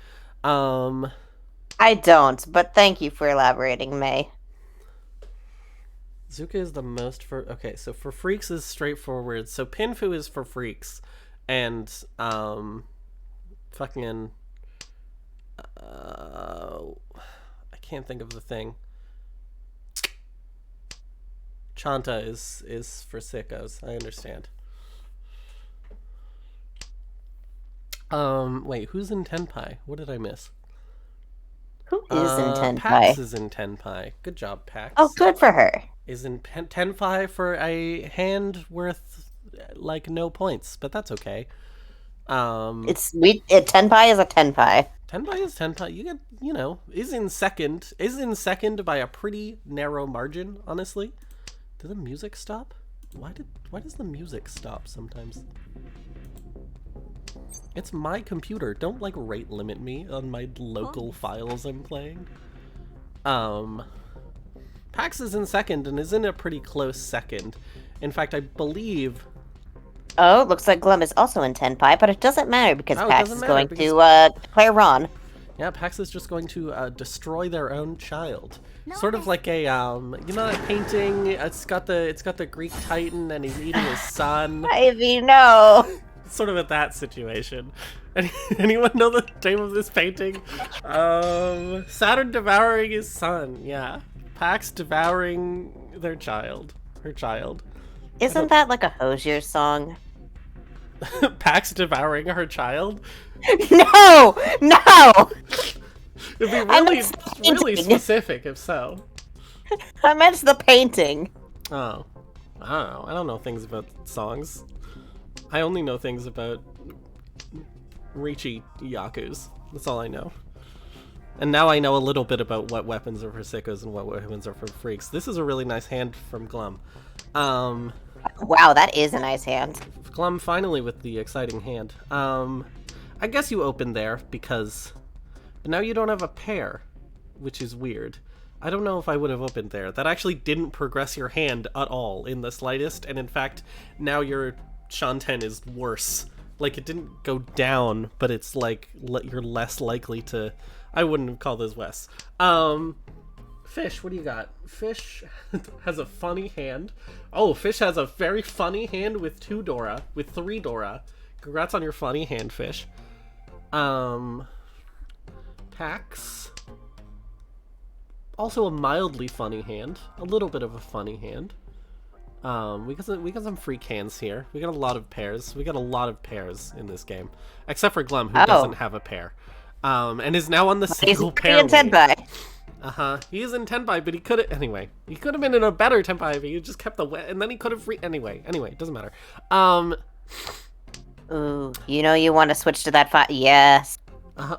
I don't, but thank you for elaborating, May. Zuka is the most for... Okay, so for freaks is straightforward. So Pinfu is for freaks. And, fucking... I can't think of the thing. Chanta is for sickos. I understand. Wait, who's in Tenpai? What did I miss? Who is in Tenpai? Pax is in Tenpai. Good job, Pax. Oh, good for her. Is in Tenpai for a hand worth like no points, but that's okay. Tenpai is a tenpai. Tenpai is Tenpai. You get, is in second by a pretty narrow margin, honestly. Did the music stop? Why does the music stop sometimes? It's my computer. Don't like rate limit me on my local files I'm playing. Pax is in second and is in a pretty close second. In fact, I believe... Oh, looks like Glum is also in Tenpai, but it doesn't matter because Pax is going to declare Ron. Yeah, Pax is just going to destroy their own child. Sort of like a, that painting? It's got the Greek Titan and he's eating his son. Ivy, no! Sort of at that situation. Anyone know the name of this painting? Saturn devouring his son. Yeah, Pax devouring her child. Isn't that like a Hosier song? Pax devouring her child? No! It'd be really specific if so. I meant the painting. Oh, I don't know. I don't know things about songs. I only know things about Riichi Yakus. That's all I know. And now I know a little bit about what weapons are for sickos and what weapons are for freaks. This is a really nice hand from Glum. Wow, that is a nice hand. Glum finally with the exciting hand. I guess you opened there because... But now you don't have a pair, which is weird. I don't know if I would have opened there. That actually didn't progress your hand at all in the slightest, and in fact, now your Shanten is worse. Like, it didn't go down, but it's like, you're less likely to... I wouldn't call this Wes. Fish, what do you got? Fish has a funny hand. Oh, Fish has a very funny hand with 3 Dora. Congrats on your funny hand, Fish. Pax. Also a mildly funny hand. A little bit of a funny hand. We got some freak hands here. We got a lot of pairs. We got a lot of pairs in this game. Except for Glum, who doesn't have a pair. And is now on the single pair. He's in Tenpai. He is in Tenpai, but he could have... Anyway, he could have been in a better Tenpai if he just kept the... And then he could have... Anyway, it doesn't matter. Ooh, you know you want to switch to that 5. Yes.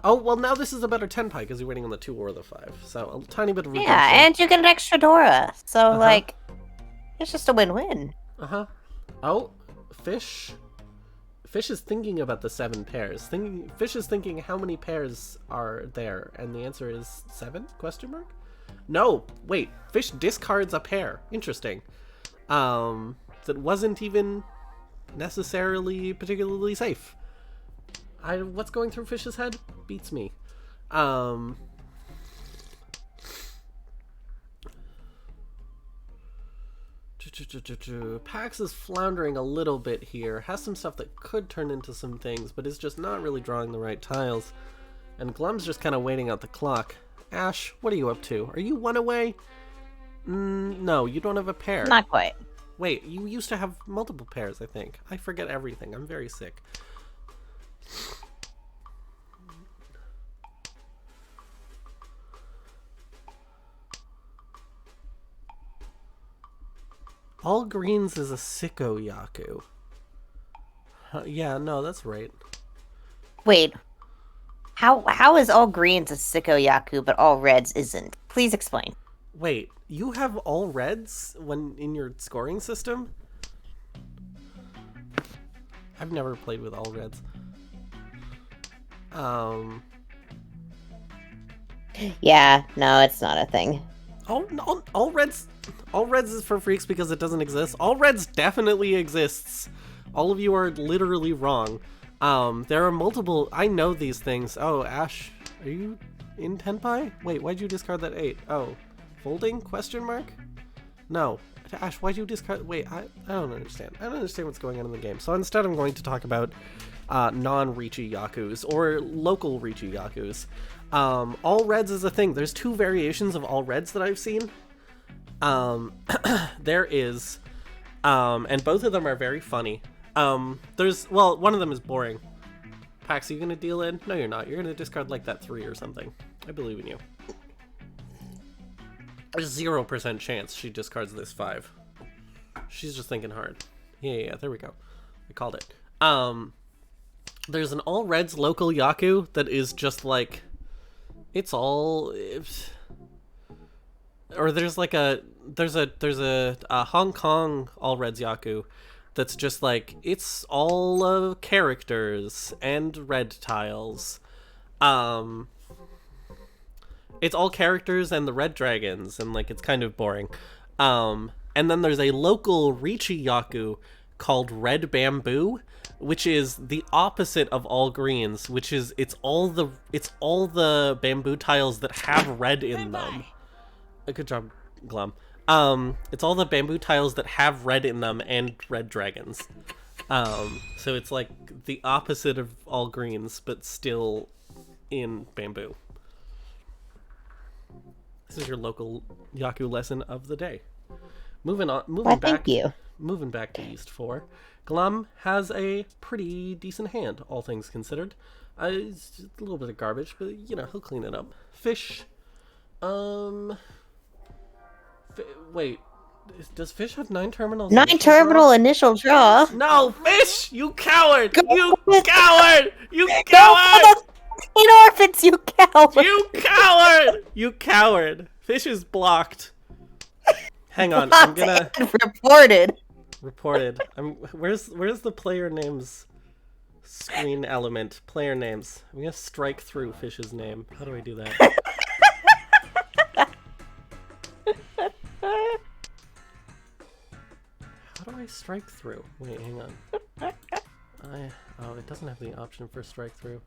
Oh, well, now this is a better 10 pie because you're waiting on the 2 or the 5. So a tiny bit of redemption. Yeah, and you get an extra Dora. So, Uh-huh. it's just a win-win. Uh-huh. Oh, Fish. Fish is thinking about the 7 pairs. Fish is thinking how many pairs are there, and the answer is 7? Question mark? No, wait. Fish discards a pair. Interesting. That wasn't even necessarily particularly safe. What's going through Fish's head? Beats me. Pax is floundering a little bit here. Has some stuff that could turn into some things, but is just not really drawing the right tiles. And Glum's just kind of waiting out the clock. Ash, what are you up to? Are you 1 away? No, you don't have a pair. Not quite. Wait, you used to have multiple pairs, I think. I forget everything. I'm very sick. All greens is a TakoYaku. Yeah, no, that's right. Wait. How is all greens a TakoYaku, but all reds isn't? Please explain. Wait, you have all reds when in your scoring system? I've never played with all reds. Yeah, no, it's not a thing. All reds is for freaks because it doesn't exist. All reds definitely exists. All of you are literally wrong. There are multiple. I know these things. Oh, Ash, are you in Tenpai? Wait, why'd you discard that 8? Oh, folding? Question mark? No, Ash, why'd you discard? Wait, I don't understand. I don't understand what's going on in the game. So instead, I'm going to talk about non-Riichi Yakus or local Riichi Yakus. All reds is a thing. There's 2 variations of all reds that I've seen. There is, and both of them are very funny. Well, one of them is boring. Pax, are you gonna deal in? No, you're not. You're gonna discard like that 3 or something. I believe in you. There's 0% chance she discards this 5. She's just thinking hard. Yeah, there we go. I called it. There's an all reds local Yaku that is just like, it's all, or there's like there's a Hong Kong all reds Yaku that's just like, it's all characters and red tiles. It's all characters and the red dragons, and like it's kind of boring. And then there's a local Riichi Yaku called Red Bamboo, which is the opposite of all greens, which is it's all the bamboo tiles that have red in them. Good job, Glum. It's all the bamboo tiles that have red in them and red dragons. So it's like the opposite of all greens, but still in bamboo. This is your local Yaku lesson of the day. Moving back. Thank you. Moving back to East 4. Glum has a pretty decent hand, all things considered. It's just a little bit of garbage, but you know, he'll clean it up. Fish. Wait. Does Fish have 9 terminals? 9 terminal initial draw. No, Fish! You coward! You with- coward! You Go coward! for the 10 orphans, you coward! You coward! You coward! Fish is blocked. Hang on, I'm gonna reported. Where's the player names screen element? Player names. I'm gonna strike through Fish's name. How do I do that? How do I strike through? Wait, hang on. Oh, it doesn't have the option for strike through.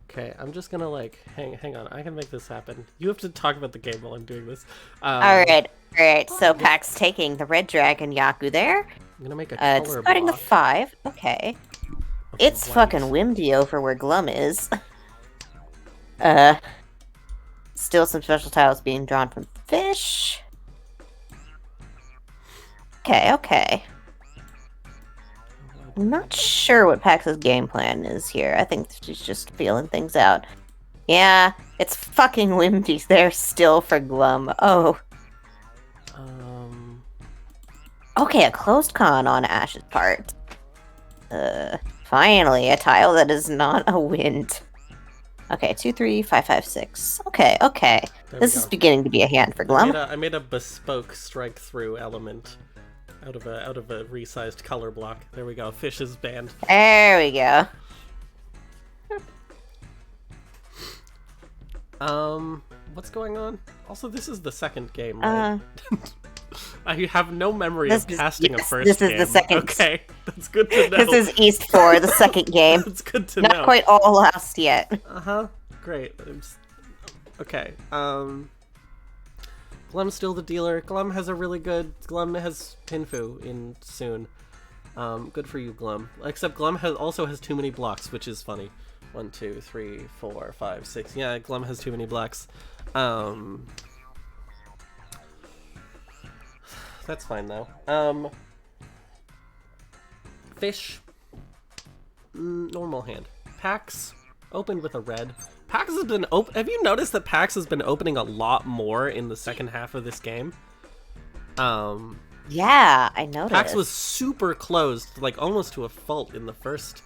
Okay, I'm just gonna like hang on. I can make this happen. You have to talk about the game while I'm doing this. All right. So Pax taking the red dragon Yaku there. I'm gonna make a color discarding block. the 5. Okay. It's white. fucking windy over where Glum is. Still some special tiles being drawn from Fish. Okay. I'm not sure what Pax's game plan is here. I think she's just feeling things out. Yeah, it's fucking windy there still for Glum. Oh. Okay, a closed con on Ash's part. Finally, a tile that is not a wind. Okay, 2, 3, 5, 5, 6. Okay, okay. This is beginning to be a hand for Glum. I made a bespoke strike through element out of a resized color block. There we go. Fish is banned. There we go. What's going on? Also, this is the second game, right? I have no memory of casting a first game. This is the second. Okay, that's good to know. This is East 4, the second game. That's good to know. Not quite all lost yet. Uh-huh. Great. Okay. Glum's still the dealer. Glum has Pinfu in soon. Good for you, Glum. Except Glum also has too many blocks, which is funny. 1, 2, 3, 4, 5, 6. Yeah, Glum has too many blocks. That's fine though. Fish. Normal hand. Paks. Opened with a red. Paks has been Have you noticed that Paks has been opening a lot more in the second half of this game? Yeah, I noticed. Paks was super closed, like almost to a fault in the first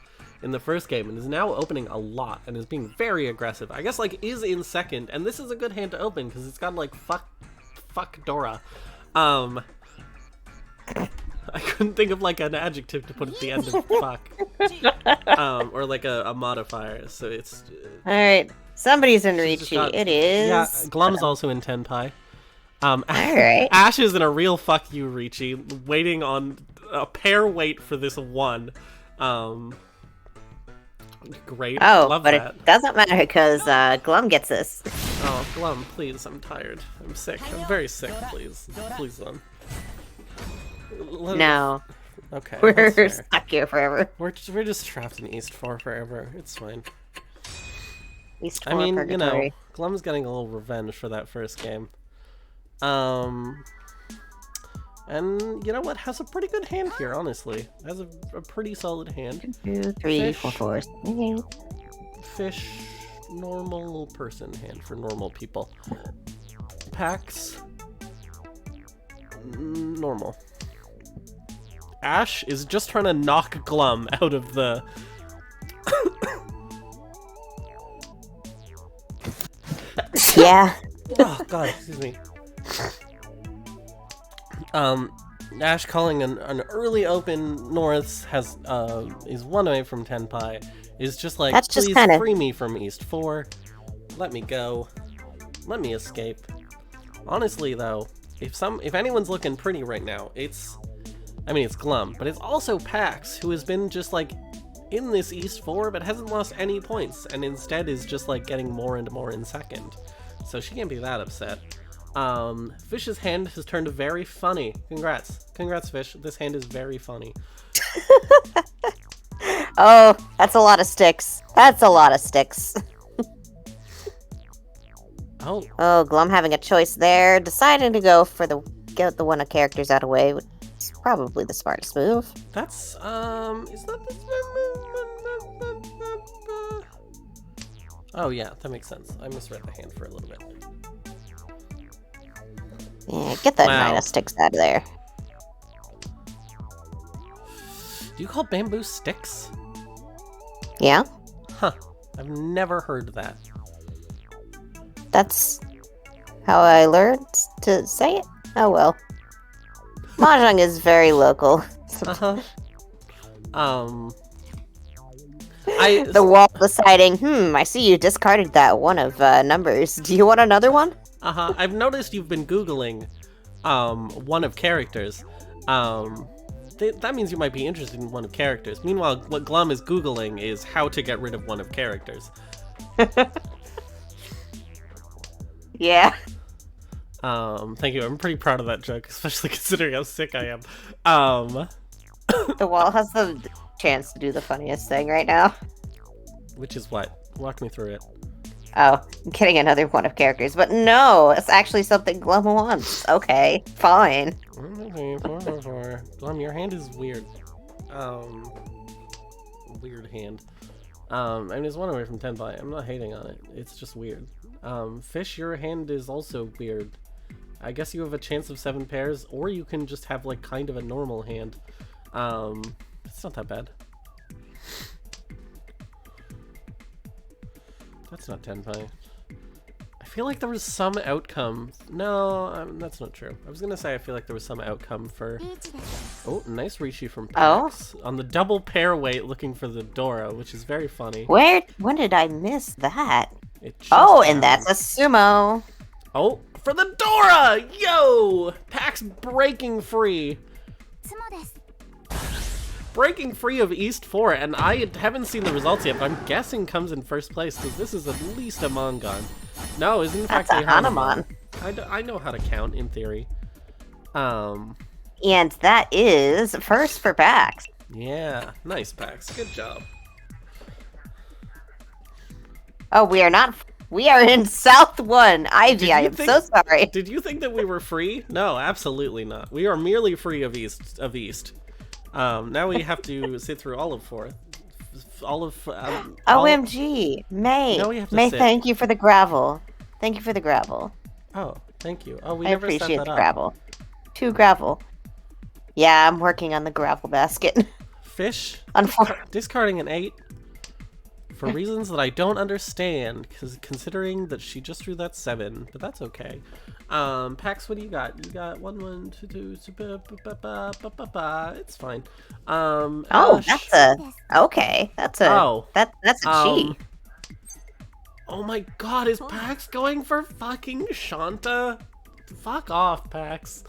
game, and is now opening a lot and is being very aggressive. I guess like is in second, and this is a good hand to open because it's got like fuck Dora. I couldn't think of like an adjective to put at the end of fuck. Or like a modifier, so it's... Alright, somebody's in Ricci. It is... Yeah, Glum's also in Tenpai. Alright. Ash is in a real fuck you, Ricci, waiting on a pair wait for this one. Great, love but that. It doesn't matter because Glum gets this. Oh, Glum, please, I'm tired. I'm sick. I'm very sick, please. Please, Glum. No. Okay. We're stuck here forever. We're just trapped in East 4 forever. It's fine. East 4 I mean, purgatory. you know, Glum's getting a little revenge for that first game. And you know what? Has a pretty good hand here, honestly. Has a pretty solid hand. 2, 3, 4, 4. Fish, normal person hand for normal people. Paks, normal. Ash is just trying to knock Glum out of the... Yeah. Oh god, excuse me. Ash calling an early open North has is one away from Tenpai. Is just like, That's please just kinda... free me from East 4. Let me go. Let me escape. Honestly though, if anyone's looking pretty right now, it's Glum, but it's also Paks, who has been just like in this East 4 but hasn't lost any points and instead is just like getting more and more in second. So she can't be that upset. Fish's hand has turned very funny. Congrats, Fish. This hand is very funny. Oh, that's a lot of sticks. That's a lot of sticks. Oh, Glum having a choice there, deciding to go for get the one of characters out of the way. It's probably the smartest move. That's is that the... Oh yeah, that makes sense. I misread the hand for a little bit. Yeah, get that 9 of sticks out of there. Do you call bamboo sticks? Yeah. Huh. I've never heard that. That's how I learned to say it. Oh well. Mahjong is very local. Uh-huh. The wall deciding, I see you discarded that one of numbers. Do you want another one? Uh-huh. I've noticed you've been Googling one of characters. That means you might be interested in one of characters. Meanwhile, what Glum is Googling is how to get rid of one of characters. Yeah. Thank you. I'm pretty proud of that joke, especially considering how sick I am. The wall has the chance to do the funniest thing right now. Which is what? Walk me through it. Oh, getting another one of characters. But no, it's actually something Glum wants. Okay, fine. Glum, your hand is weird. Weird hand. I mean, it's one away from Tenpai. I'm not hating on it. It's just weird. Fish, your hand is also weird. I guess you have a chance of 7 pairs, or you can just have, like, kind of a normal hand. It's not that bad. That's not Tenpai. I feel like there was some outcome. No, that's not true. I was gonna say I feel like there was some outcome for... Oh, nice Rishi from paks. On the double pair weight looking for the Dora, which is very funny. When did I miss that? And and that's a sumo. Oh, for the Dora! Yo! Paks breaking free. Breaking free of East 4, and I haven't seen the results yet, but I'm guessing comes in first place, because this is at least a Mongon. No, is in fact a Hanuman. I know how to count, in theory. And that is first for paks. Yeah, nice paks. Good job. Oh, we are in South 1. Ivy, I am so sorry. Did you think that we were free? No, absolutely not. We are merely free of East. Now we have to sit through all of 4th. OMG. May, thank you for the gravel. Thank you for the gravel. Oh, thank you. Oh, we I never set appreciate that the up. gravel. 2 gravel. Yeah, I'm working on the gravel basket. Fish? Unfortunately. Discarding an 8 for reasons that I don't understand, considering that she just drew that 7, but that's okay. Paks, what do you got? You got 1, 2, 2, it's fine. That's a G. Oh my god, is Paks going for fucking Shanta? Fuck off, Paks.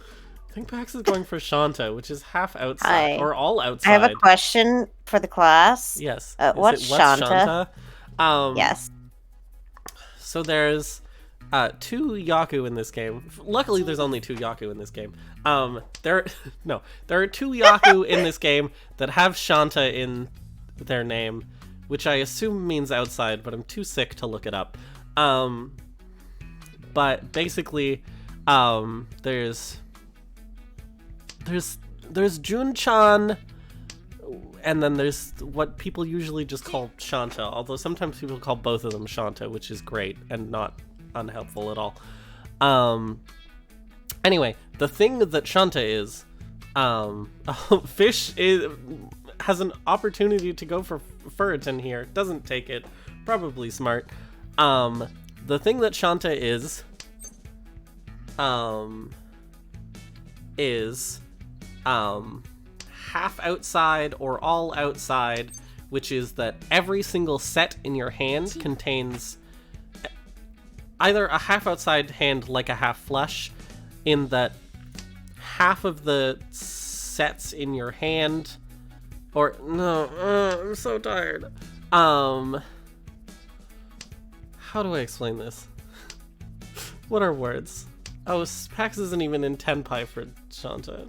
I think Paks is going for Shanta, which is half outside, or all outside. I have a question for the class. Yes. What's Shanta? Yes. So there's 2 Yaku in this game. Luckily, there's only 2 Yaku in this game. There are 2 Yaku in this game that have Shanta in their name, which I assume means outside, but I'm too sick to look it up. But basically, there's Jun-chan, and then there's what people usually just call Shanta, although sometimes people call both of them Shanta, which is great and not unhelpful at all. Anyway, the thing that Shanta is, Fish has an opportunity to go for Ferritin here, doesn't take it, probably smart. The thing that Shanta is half outside or all outside, which is that every single set in your hand contains either a half outside hand like a half flush, in that half of the sets in your hand, or no, I'm so tired. How do I explain this? What are words? Oh, Paks isn't even in Tenpai for Shanta.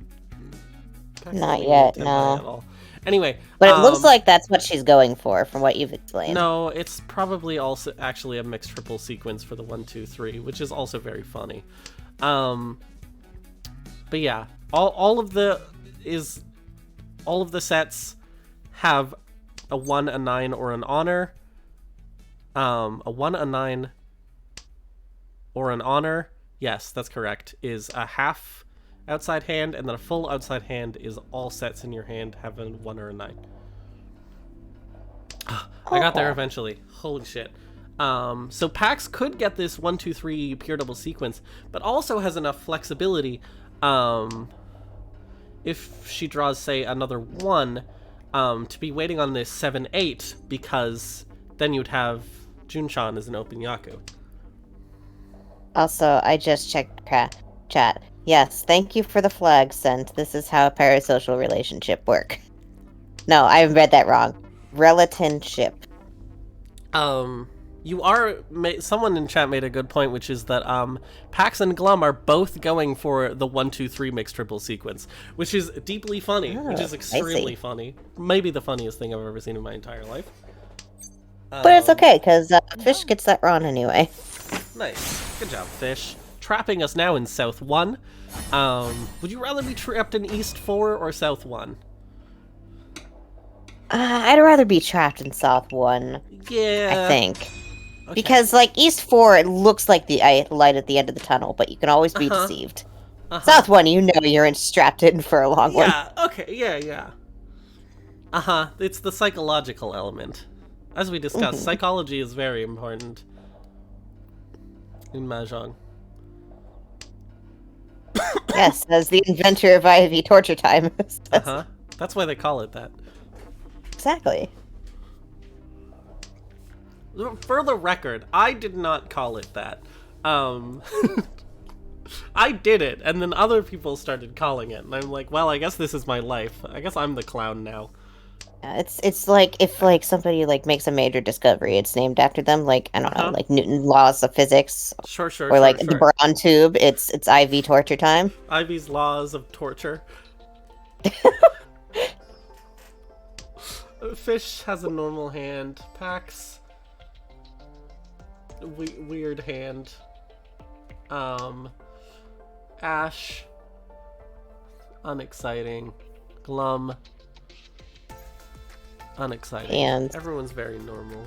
Not yet, no. At all. Anyway, but it looks like that's what she's going for, from what you've explained. No, it's probably also actually a mixed triple sequence for the 1, 2, 3, which is also very funny. But yeah, all of the sets have a 1, a 9, or an honor. A 1, a 9, or an honor. Yes, that's correct. Is a half outside hand, and then a full outside hand is all sets in your hand have a 1 or a 9. I got there eventually. Holy shit. So Paks could get this 1, 2, 3 pure double sequence, but also has enough flexibility. If she draws, say, another 1, to be waiting on this 7, 8, because then you'd have Jun-chan as an open Yaku. Also, I just checked chat. Yes, thank you for the flag sent. This is how a parasocial relationship work. No, I read that wrong. Relationship. Someone in chat made a good point, which is that Paks and Glum are both going for the 1, 2, 3 mixed triple sequence, which is deeply funny, which is extremely funny. Maybe the funniest thing I've ever seen in my entire life. But it's okay, because Fish gets that wrong anyway. Nice. Good job, Fish. Trapping us now in South 1. Would you rather be trapped in East 4 or South 1? I'd rather be trapped in South 1. Yeah. I think. Okay. Because, like, East 4, it looks like the light at the end of the tunnel, but you can always be deceived. South 1, you know you're strapped in for a long one. Yeah, okay, yeah. It's the psychological element. As we discussed, psychology is very important in Mahjong. Yes, as the inventor of IV torture time. Uh-huh. That's why they call it that. Exactly. For the record, I did not call it that. I did it, and then other people started calling it, and I'm like, well, I guess this is my life. I guess I'm the clown now. Yeah, it's like if like somebody like makes a major discovery, it's named after them. Like I don't know, like Newton's laws of physics, Sure, or like the Braun tube. It's IV torture time. Ivy's laws of torture. Fish has a normal hand. Paks, weird hand. Ash, unexciting. Glum, unexciting. And everyone's very normal.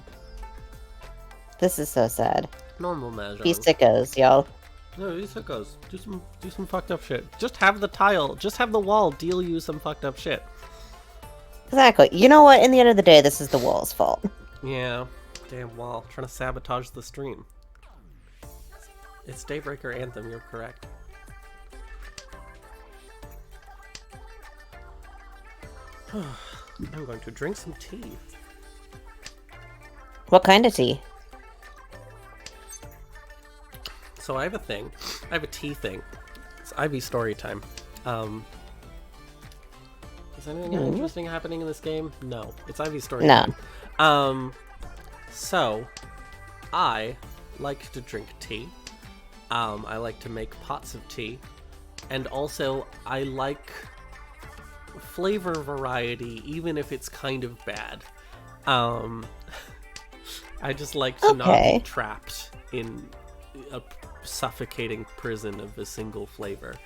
This is so sad. Normal Mahjong. These sickos, y'all. No, these sickos. Do some fucked up shit. Just have the tile. Just have the wall deal you some fucked up shit. Exactly. You know what? In the end of the day, this is the wall's fault. Yeah. Damn wall. Trying to sabotage the stream. It's Daybreaker Anthem, you're correct. I'm going to drink some tea. What kind of tea? So I have a thing. I have a tea thing. It's Ivy story time. Is anything interesting happening in this game? No. It's Ivy story time. So I like to drink tea. I like to make pots of tea. And also I like flavor variety, even if it's kind of bad. I just like to not be trapped in a suffocating prison of a single flavor.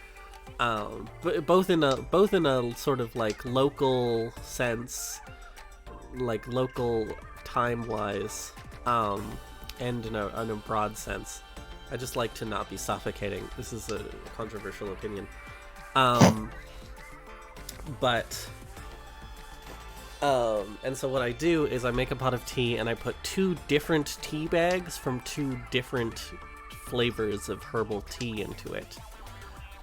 But both in a sort of like local sense, like local time-wise, and in a broad sense. I just like to not be suffocating. This is a controversial opinion. And so what I do is I make a pot of tea and I put 2 different tea bags from 2 different flavors of herbal tea into it.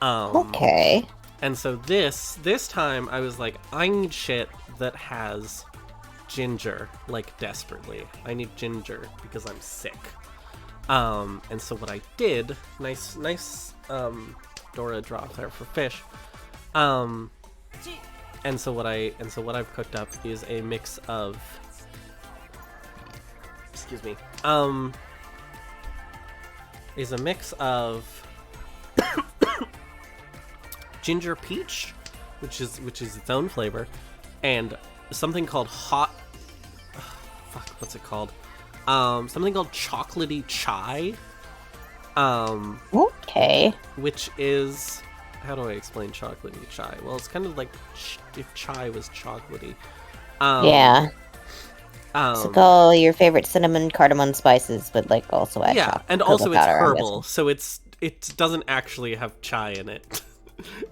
And so this time I was like, I need shit that has ginger, like desperately. I need ginger because I'm sick. And so what I did, nice Dora drop there for fish. And so what I've cooked up is a mix of, excuse me, is a mix of ginger peach, which is its own flavor, and something called what's it called? Something called chocolatey chai. Which is, how do I explain chocolatey chai? Well, it's kind of like if chai was chocolatey. So call your favorite cinnamon, cardamom spices, but like also add chocolate. And also it's herbal, so it doesn't actually have chai in it.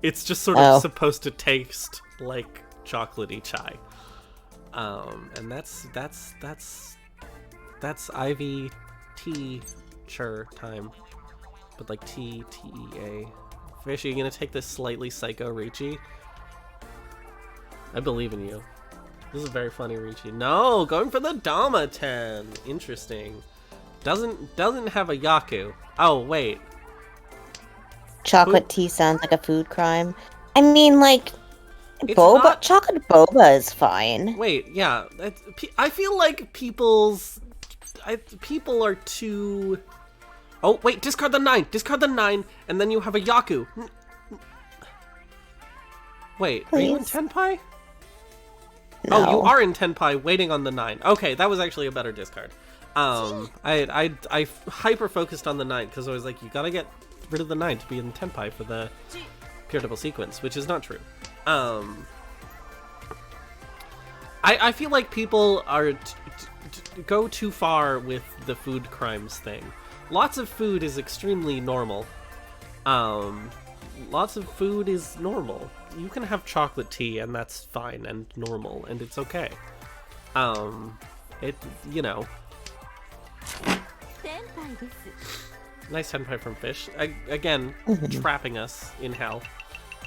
It's just sort of supposed to taste like chocolatey chai. And that's Ivy teacher time. But like TEA. Fish, are you gonna take this slightly psycho Ricci? I believe in you. This is very funny, Ricci. No, going for the Dama 10. Interesting. Doesn't have a Yaku. Oh wait. Chocolate tea sounds like a food crime. I mean, like, chocolate boba is fine. Wait, yeah. I feel like people are too... Oh, wait, discard the 9. Discard the 9, and then you have a Yaku. Wait, Please. Are you in Tenpai? No. Oh, you are in Tenpai, waiting on the 9. Okay, that was actually a better discard. I hyper-focused on the 9, because I was like, you gotta get rid of the 9 to be in Tenpai for the pure double sequence, which is not true. I feel like people are go too far with the food crimes thing. Lots of food is extremely normal. Lots of food is normal. You can have chocolate tea and that's fine and normal and it's okay. It, you know. Nice senpai from Fish. Again, trapping us in hell.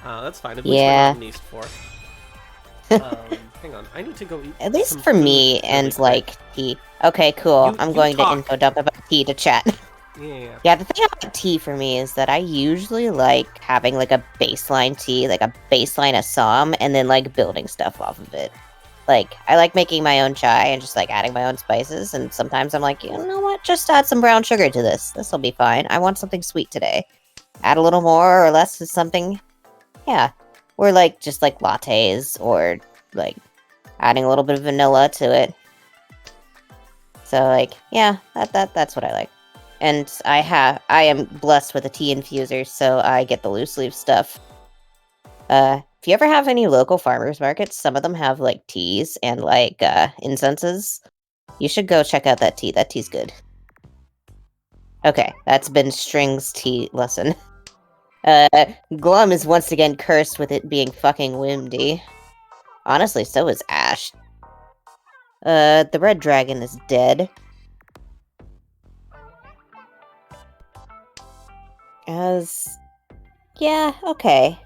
That's fine. At least we're not in East 4. Hang on. I need to go eat At least some for food me really and, quick. like, tea. Okay, cool. I'm You going to talk. info dump about tea to chat. Yeah. Yeah, the thing about tea for me is that I usually like having, like, a baseline tea, like a baseline Assam, and then, like, building stuff off of it. Like, I like making my own chai and just, like, adding my own spices, and sometimes I'm like, you know what, just add some brown sugar to this. This'll be fine. I want something sweet today. Add a little more or less to something. Yeah. Or, like, just, like, lattes, or, like, adding a little bit of vanilla to it. So, like, yeah, that's what I like. And I am blessed with a tea infuser, so I get the loose leaf stuff. If you ever have any local farmers markets, some of them have, like, teas and, like, incenses. You should go check out that tea. That tea's good. Okay, that's been String's tea lesson. Glum is once again cursed with it being fucking windy. Honestly, so is Ash. The red dragon is dead. Yeah, okay.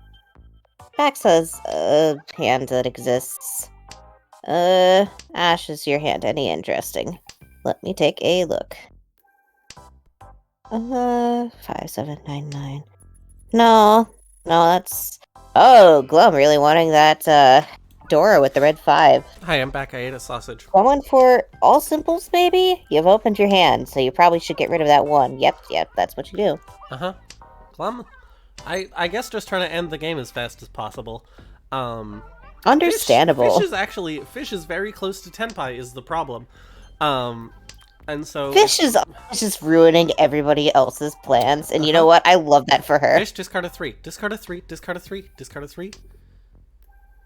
Pax has a hand that exists. Ash, is your hand any interesting? Let me take a look. 5799. No, that's... Oh, Glum really wanting that, Dora with the red 5. Hi, I'm back. I ate a sausage. Going for all simples, maybe? You've opened your hand, so you probably should get rid of that one. Yep, that's what you do. Uh-huh. Glum? I guess just trying to end the game as fast as possible. Understandable. Fish is very close to Tenpai is the problem. And so... Fish is just ruining everybody else's plans, and you know what? I love that for her. Fish, discard a 3. Discard a 3. Discard a 3. Discard a 3.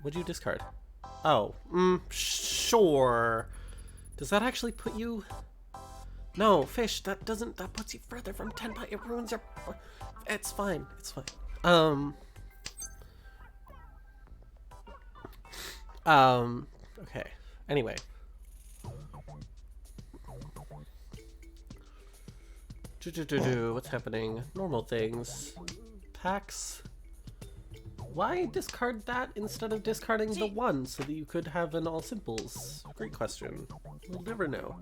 What'd you discard? Oh, sure. Does that actually put you... No, Fish, that puts you further from Tenpai. It ruins your... It's fine. It's fine. Okay. Anyway. What's happening? Normal things. Paks. Why discard that instead of discarding the 1 so that you could have an all simples? Great question. We'll never know.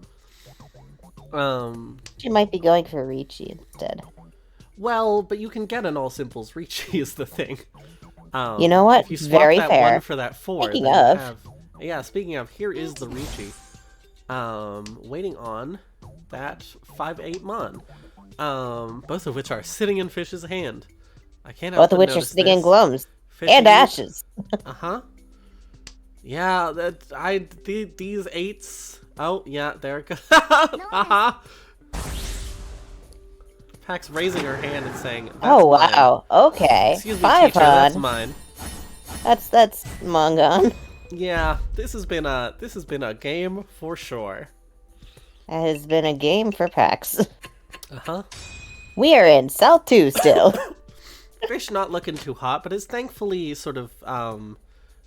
She might be going for Ricci instead. Well, but you can get an all simples. Ricci is the thing. You know what? If you swap Very that fair. 1 for that 4, Speaking then of. you have... Yeah, speaking of, here is the Ricci. Waiting on that 5-8 Mon. Both of which are sitting in Fish's hand. I can't help Both of but which are notice sitting in this. Glum's. Fish And Ash's. Uh-huh. Yeah, these 8s... Oh, yeah, there it goes. Uh-huh. Pax raising her hand and saying, that's Oh, mine. wow. Okay. Excuse me, 5 teacher, that's on. mine. That's Mongon. Yeah, this has been a game for sure. That has been a game for Pax. Uh-huh. We are in South 2 still. Fish not looking too hot, but is thankfully sort of, I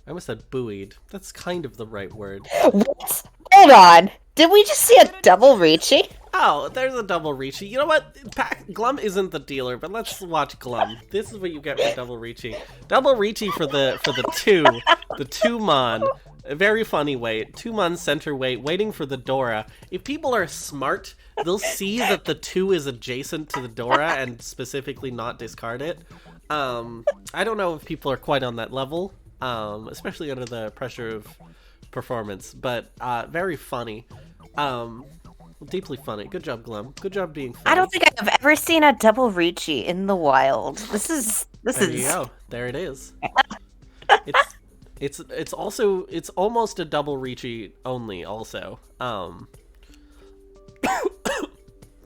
almost said buoyed. That's kind of the right word. What? Hold on. Did we just see a double Ricci? Oh, there's a double Ricci. You know what? Glum isn't the dealer, but let's watch Glum. This is what you get for double Ricci. Double Ricci for the 2. The 2 Mon. A very funny weight. 2 Mon center weight, waiting for the Dora. If people are smart, they'll see that the 2 is adjacent to the Dora and specifically not discard it. I don't know if people are quite on that level, especially under the pressure of performance, but very funny. Deeply funny. Good job, Glum. Good job being funny. I don't think I've ever seen a double Ricci in the wild. There you go. There it is. It's almost a double Ricci only also.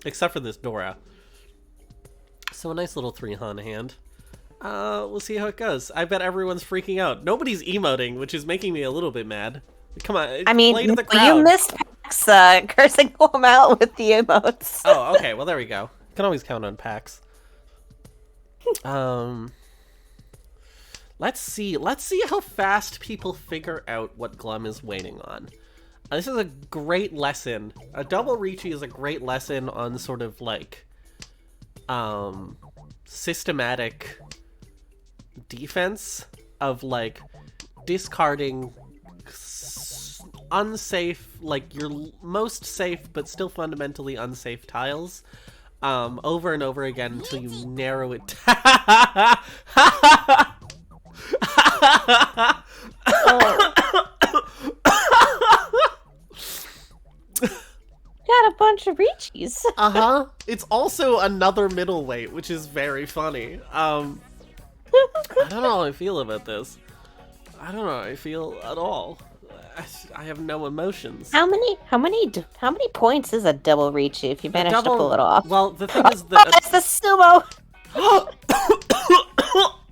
Except for this Dora. So a nice little 3 Han hand. We'll see how it goes. I bet everyone's freaking out. Nobody's emoting, which is making me a little bit mad. Come on, I mean, play to the crowd. you missed Pax cursing him out with the emotes. Oh, okay. Well, there we go. Can always count on Pax. Let's see how fast people figure out what Glum is waiting on. This is a great lesson. A double Ricci is a great lesson on sort of like systematic defense of like discarding unsafe, like your most safe but still fundamentally unsafe tiles over and over again until you narrow it down. Got a bunch of Ricci's. It's also another middleweight, which is very funny. I don't know how I feel about this. I don't know how I feel at all. I have no emotions. How many points is a double Ricci if you manage to pull it off? Well, the thing is that that's the sumo.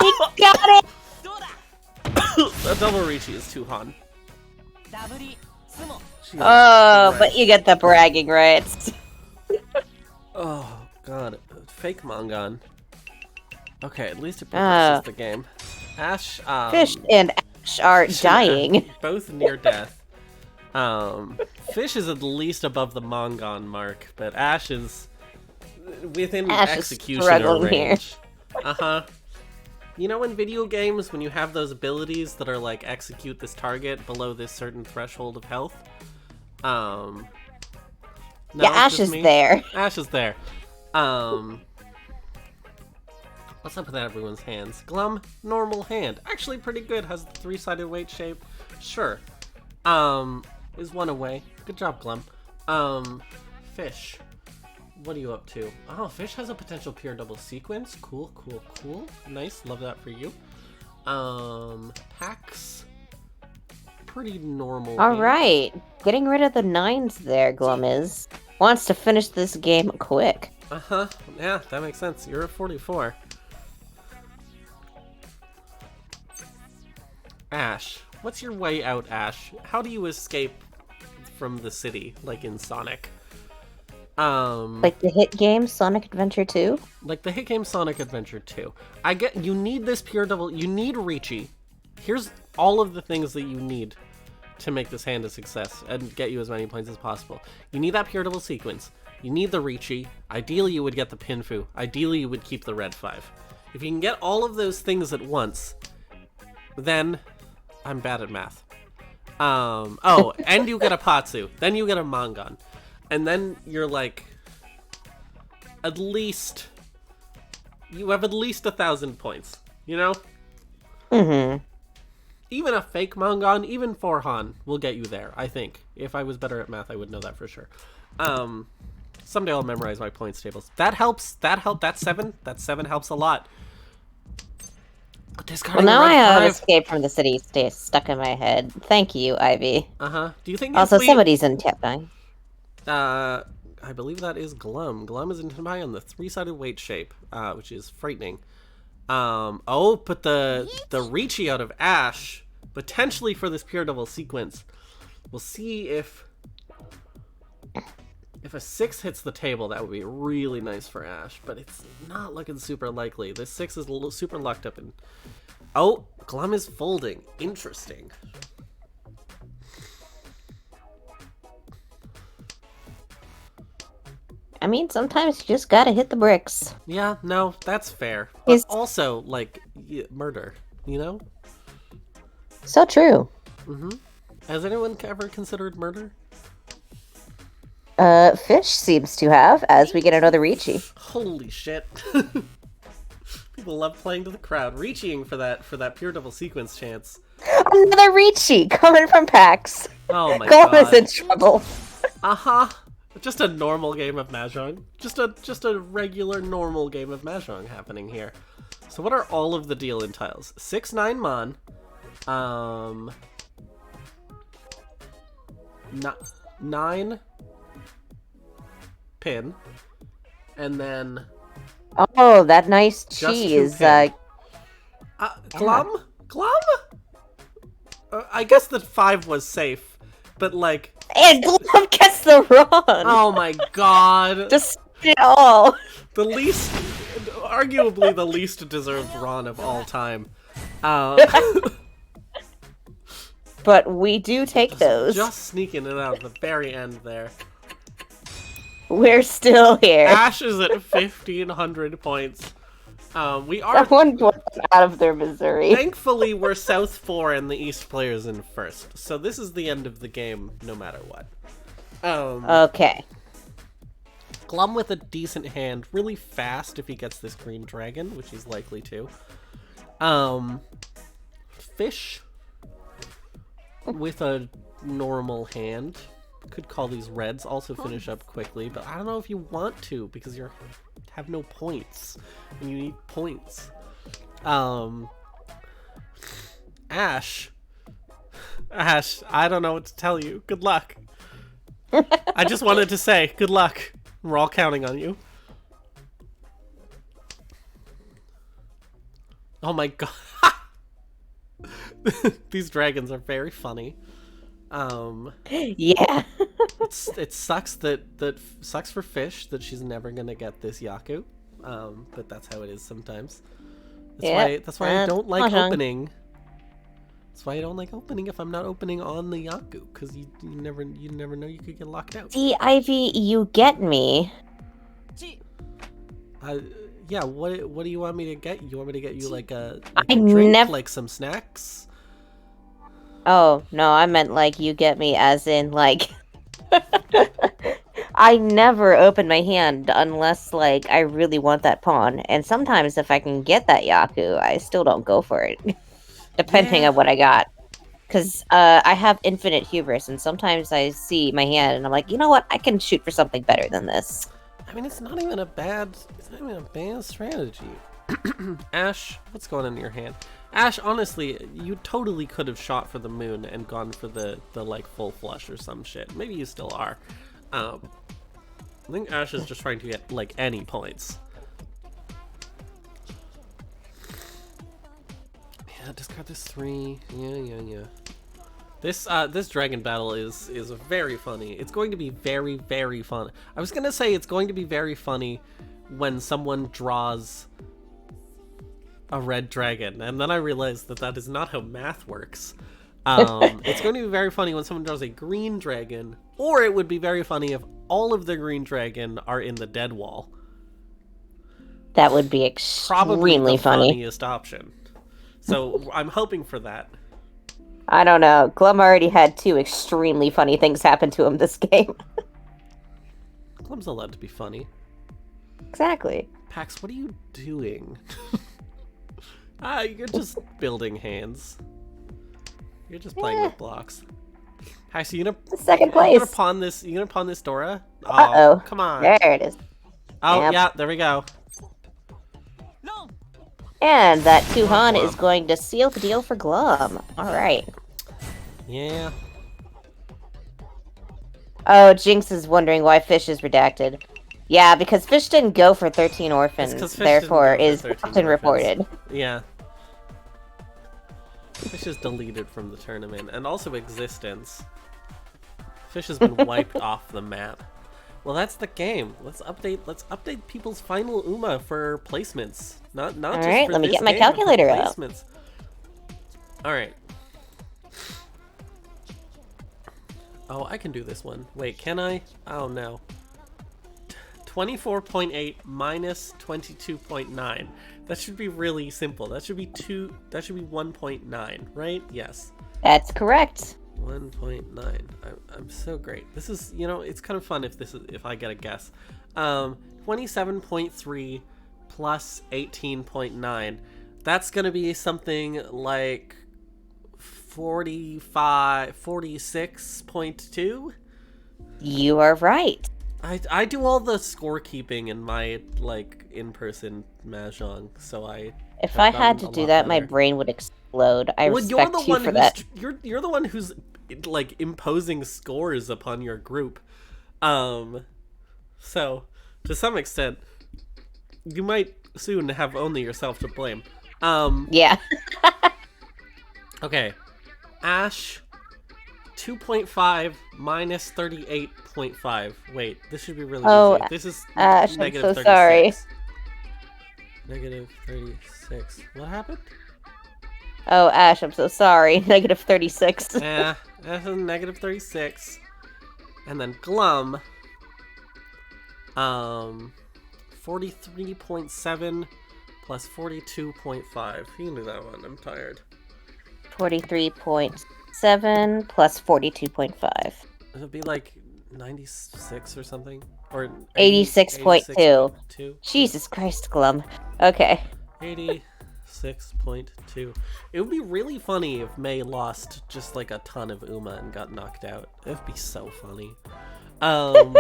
He got it. a double Ricci is too Han. Oh, but you get the bragging rights. Oh god, fake Mongon. Okay, at least it progresses the game. Ash, Fish and Ash are dying. Both near death. Fish is at least above the Mongon mark, but Ash is within executioner range. You know, in video games, when you have those abilities that are like execute this target below this certain threshold of health. No, yeah, Ash is there. Ash is there. What's up with everyone's hands? Glum, normal hand. Actually pretty good. Has the 3-sided weight shape. Sure. Is one away. Good job, Glum. Fish. What are you up to? Oh, Fish has a potential pure double sequence. Cool, cool, cool. Nice. Love that for you. Paks. Pretty normal. Alright. Getting rid of the 9s there, Glum is. Wants to finish this game quick. Yeah, that makes sense. You're at 44. Ash. What's your way out, Ash? How do you escape from the city, like in Sonic? Like the hit game, Sonic Adventure 2? Like the hit game Sonic Adventure 2. I get, you need this pure double, you need Ricci. Here's all of the things that you need to make this hand a success and get you as many points as possible. You need that pure double sequence. You need the Ricci. Ideally, you would get the Pinfu. Ideally, you would keep the red 5. If you can get all of those things at once, then I'm bad at math. Oh, and you get a Patsu. Then you get a Mongon. And then you're like, at least, you have at least 1,000 points, you know? Mm-hmm. Even a fake Mongon, even 4 Han, will get you there, I think. If I was better at math, I would know that for sure. Someday I'll memorize my points tables. That helps, that 7 helps a lot. Well, now I have Escape from the City stay stuck in my head. Thank you, Ivy. Do you think also somebody's in Tepnai? I believe that is Glum. Glum is in Tepnai on the 3-sided weight shape, which is frightening. Oh, but the Ricci out of Ash, potentially for this pure double sequence. We'll see if a 6 hits the table, that would be really nice for Ash, but it's not looking super likely. This 6 is a little super lucked up and... Oh, Glum is folding. Interesting. I mean, sometimes you just gotta hit the bricks. Yeah, no, that's fair. But also, like, murder, you know? So true. Has anyone ever considered murder? Fish seems to have, as we get another Ricci. Holy shit. People love playing to the crowd. Reaching for that pure double sequence chance. Another Ricci coming from paks. Oh my god. Golem is in trouble. Just a normal game of Mahjong. Just a regular normal game of Mahjong happening here. So what are all of the deal-in tiles? 6-9 Mon. 9 Pin. And then... Oh, that nice cheese. Glum? Glum? I guess that 5 was safe, but like... And Glum gets the run! Oh my god! Just it all! The least... Arguably the least deserved Ron of all time. but we do take those. Just sneaking it out at the very end there. We're still here. Ash is at 1,500 points. We are Someone brought them out of their misery. Thankfully, we're South 4 and the East players in first. So this is the end of the game, no matter what. Okay. Glum with a decent hand, really fast if he gets this green dragon, which he's likely to. Fish with a normal hand. Could call these reds, also finish up quickly, but I don't know if you want to because you have no points and you need points. Ash, I don't know what to tell you. Good luck. I just wanted to say good luck. We're all counting on you. Oh my god. These dragons are very funny. Yeah. It sucks sucks for Fish that she's never gonna get this Yaku. But that's how it is sometimes. That's why I don't like opening. That's why I don't like opening if I'm not opening on the Yaku, because you never know you could get locked out. See, Ivy, you get me. Yeah. What do you want me to get? You want me to get you like a drink, like some snacks? Oh no, I meant like you get me, as in like. I never open my hand unless like I really want that pawn, and sometimes if I can get that Yaku, I still don't go for it, depending on what I got. Because I have infinite hubris, and sometimes I see my hand and I'm like, you know what, I can shoot for something better than this. I mean, it's not even a bad strategy. Ash, what's going on in your hand? Ash, honestly, you totally could have shot for the moon and gone for the like full flush or some shit. Maybe you still are. I think Ash is just trying to get like any points. Yeah, discard this 3. Yeah. This dragon battle is very funny. It's going to be very, very fun. I was gonna say it's going to be very funny when someone draws a red dragon, and then I realized that is not how math works. It's going to be very funny when someone draws a green dragon, or it would be very funny if all of the green dragon are in the dead wall. That would be extremely funny. Funniest option. So I'm hoping for that. I don't know. Glum already had 2 extremely funny things happen to him this game. Glum's allowed to be funny. Exactly. Paks, what are you doing? You're just building hands. You're just playing with blocks. Hi, so you gonna second place? You gonna pawn this Dora? Oh, uh-oh. Come on. There it is. Oh, yep. Yeah, there we go. And that Kuhan is going to seal the deal for Glum. Alright. Yeah. Oh, Jinx is wondering why Fish is redacted. Yeah, because Fish didn't go for 13 orphans, therefore is often reported. Yeah. Fish is deleted from the tournament, and also existence. Fish has been wiped off the map. Well, that's the game. Let's update people's final UMA for placements. Not all just right, for let me this get my game, calculator but for out. placements. All right. Oh, I can do this one. Wait, can I? Oh no. 24.8 minus 22.9. That should be really simple. That should be 1.9, right? Yes. That's correct. 1.9. I'm so great. This is, it's kind of fun if I get a guess. 27.3 plus 18.9. That's gonna be something like 46.2. You are right. I do all the scorekeeping in my in-person mahjong, so if I had to do that, my brain would explode. I respect you for that. You're the one who's imposing scores upon your group, so to some extent, you might soon have only yourself to blame. Yeah. Okay, Ash. 2.5 minus 38.5. Wait, this should be really easy. This is Ash, negative I'm so 36. sorry. Negative 36. What happened? Oh, Ash, I'm so sorry. Negative 36. Yeah, that's a negative 36. And then Glum, 43.7 plus 42.5. You can do that one. I'm tired. 43.7 plus 42.5. It'll be like 96 or something, or 86.2. 86.2. Jesus Christ, Glum. Okay. 86.2. It would be really funny if May lost just like a ton of Uma and got knocked out. It'd be so funny. All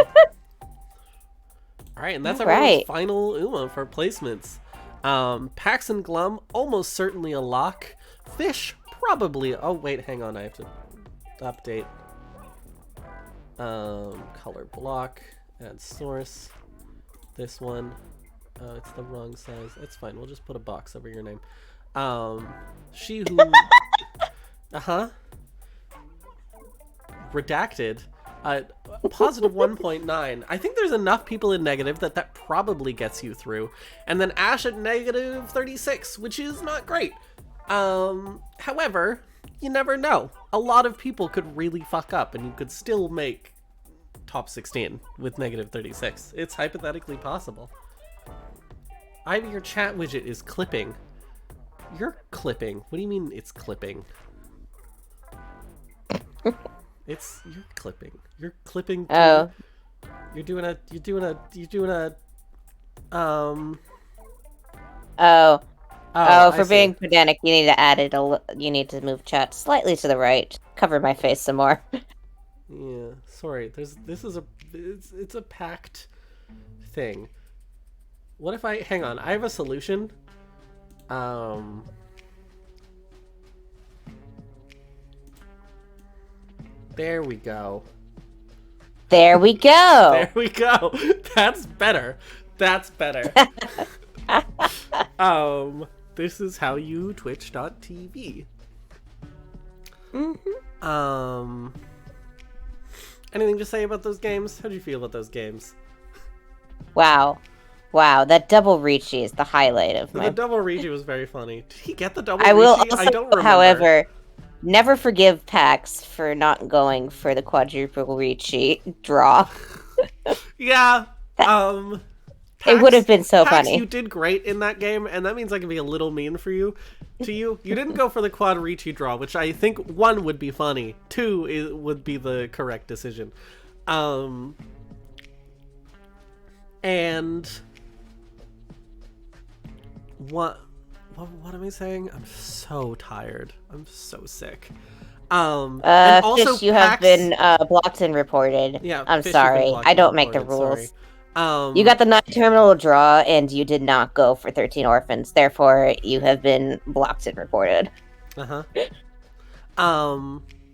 right, and that's our final Uma for placements. Paks and Glum, almost certainly a lock. Fish, probably. Oh, wait, hang on. I have to update. Color block, add source. This one. It's the wrong size. It's fine. We'll just put a box over your name. She who... Redacted. Positive 1.9. I think there's enough people in negative that probably gets you through. And then Ash at negative 36, which is not great. However, you never know. A lot of people could really fuck up and you could still make top 16 with negative 36. It's hypothetically possible. Ivy, your chat widget is clipping. You're clipping. What do you mean it's clipping? You're clipping. You're clipping. Oh. You're doing a. For being pedantic, you need to add it. You need to move chat slightly to the right. Cover my face some more. Yeah, sorry. It's a packed thing. What if hang on? I have a solution. There we go. There we go. There we go. That's better. That's better. This is how you twitch.tv. Anything to say about those games? How do you feel about those games? Wow, that double Ricci is the highlight of my... The double Ricci was very funny. Did he get the double I will Ricci? also, I don't remember. However, never forgive Pax for not going for the quadruple Ricci draw. Yeah. It would have been so Pax, funny. You did great in that game, and that means I can be a little mean for you. You didn't go for the quad Ricci draw, which I think 1 would be funny. 2 would be the correct decision. And what am I saying? I'm so tired. I'm so sick. And also Fish, you have been blocked and reported. Yeah, I'm Fish, sorry. I don't make the rules. Sorry. You got the 9 terminal draw, and you did not go for 13 orphans. Therefore, you have been blocked and reported. And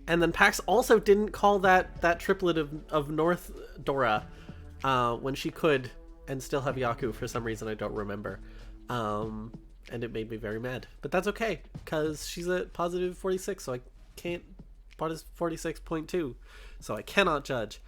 then Pax also didn't call that triplet of North Dora when she could, and still have Yaku for some reason I don't remember. And it made me very mad. But that's okay, because she's at positive 46, so I can't... Positive 46.2, so I cannot judge.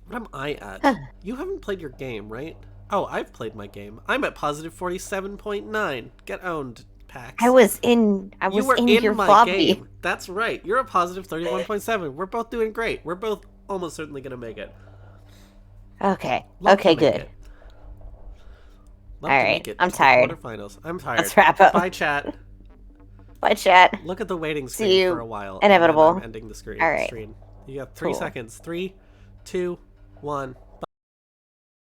What am I at? You haven't played your game, right? Oh, I've played my game. I'm at positive 47.9. Get owned, Pax. I was in your lobby. Game. That's right. You're at positive 31.7. We're both doing great. We're both almost certainly going to make it. Okay. Okay, good. All right. I'm tired. Quarterfinals. I'm tired. Let's wrap up. Bye, chat. Bye, chat. Look at the waiting screen See you. For a while. Inevitable. And then I'm ending the screen. All right. You got 3 seconds. 3, 2, 1.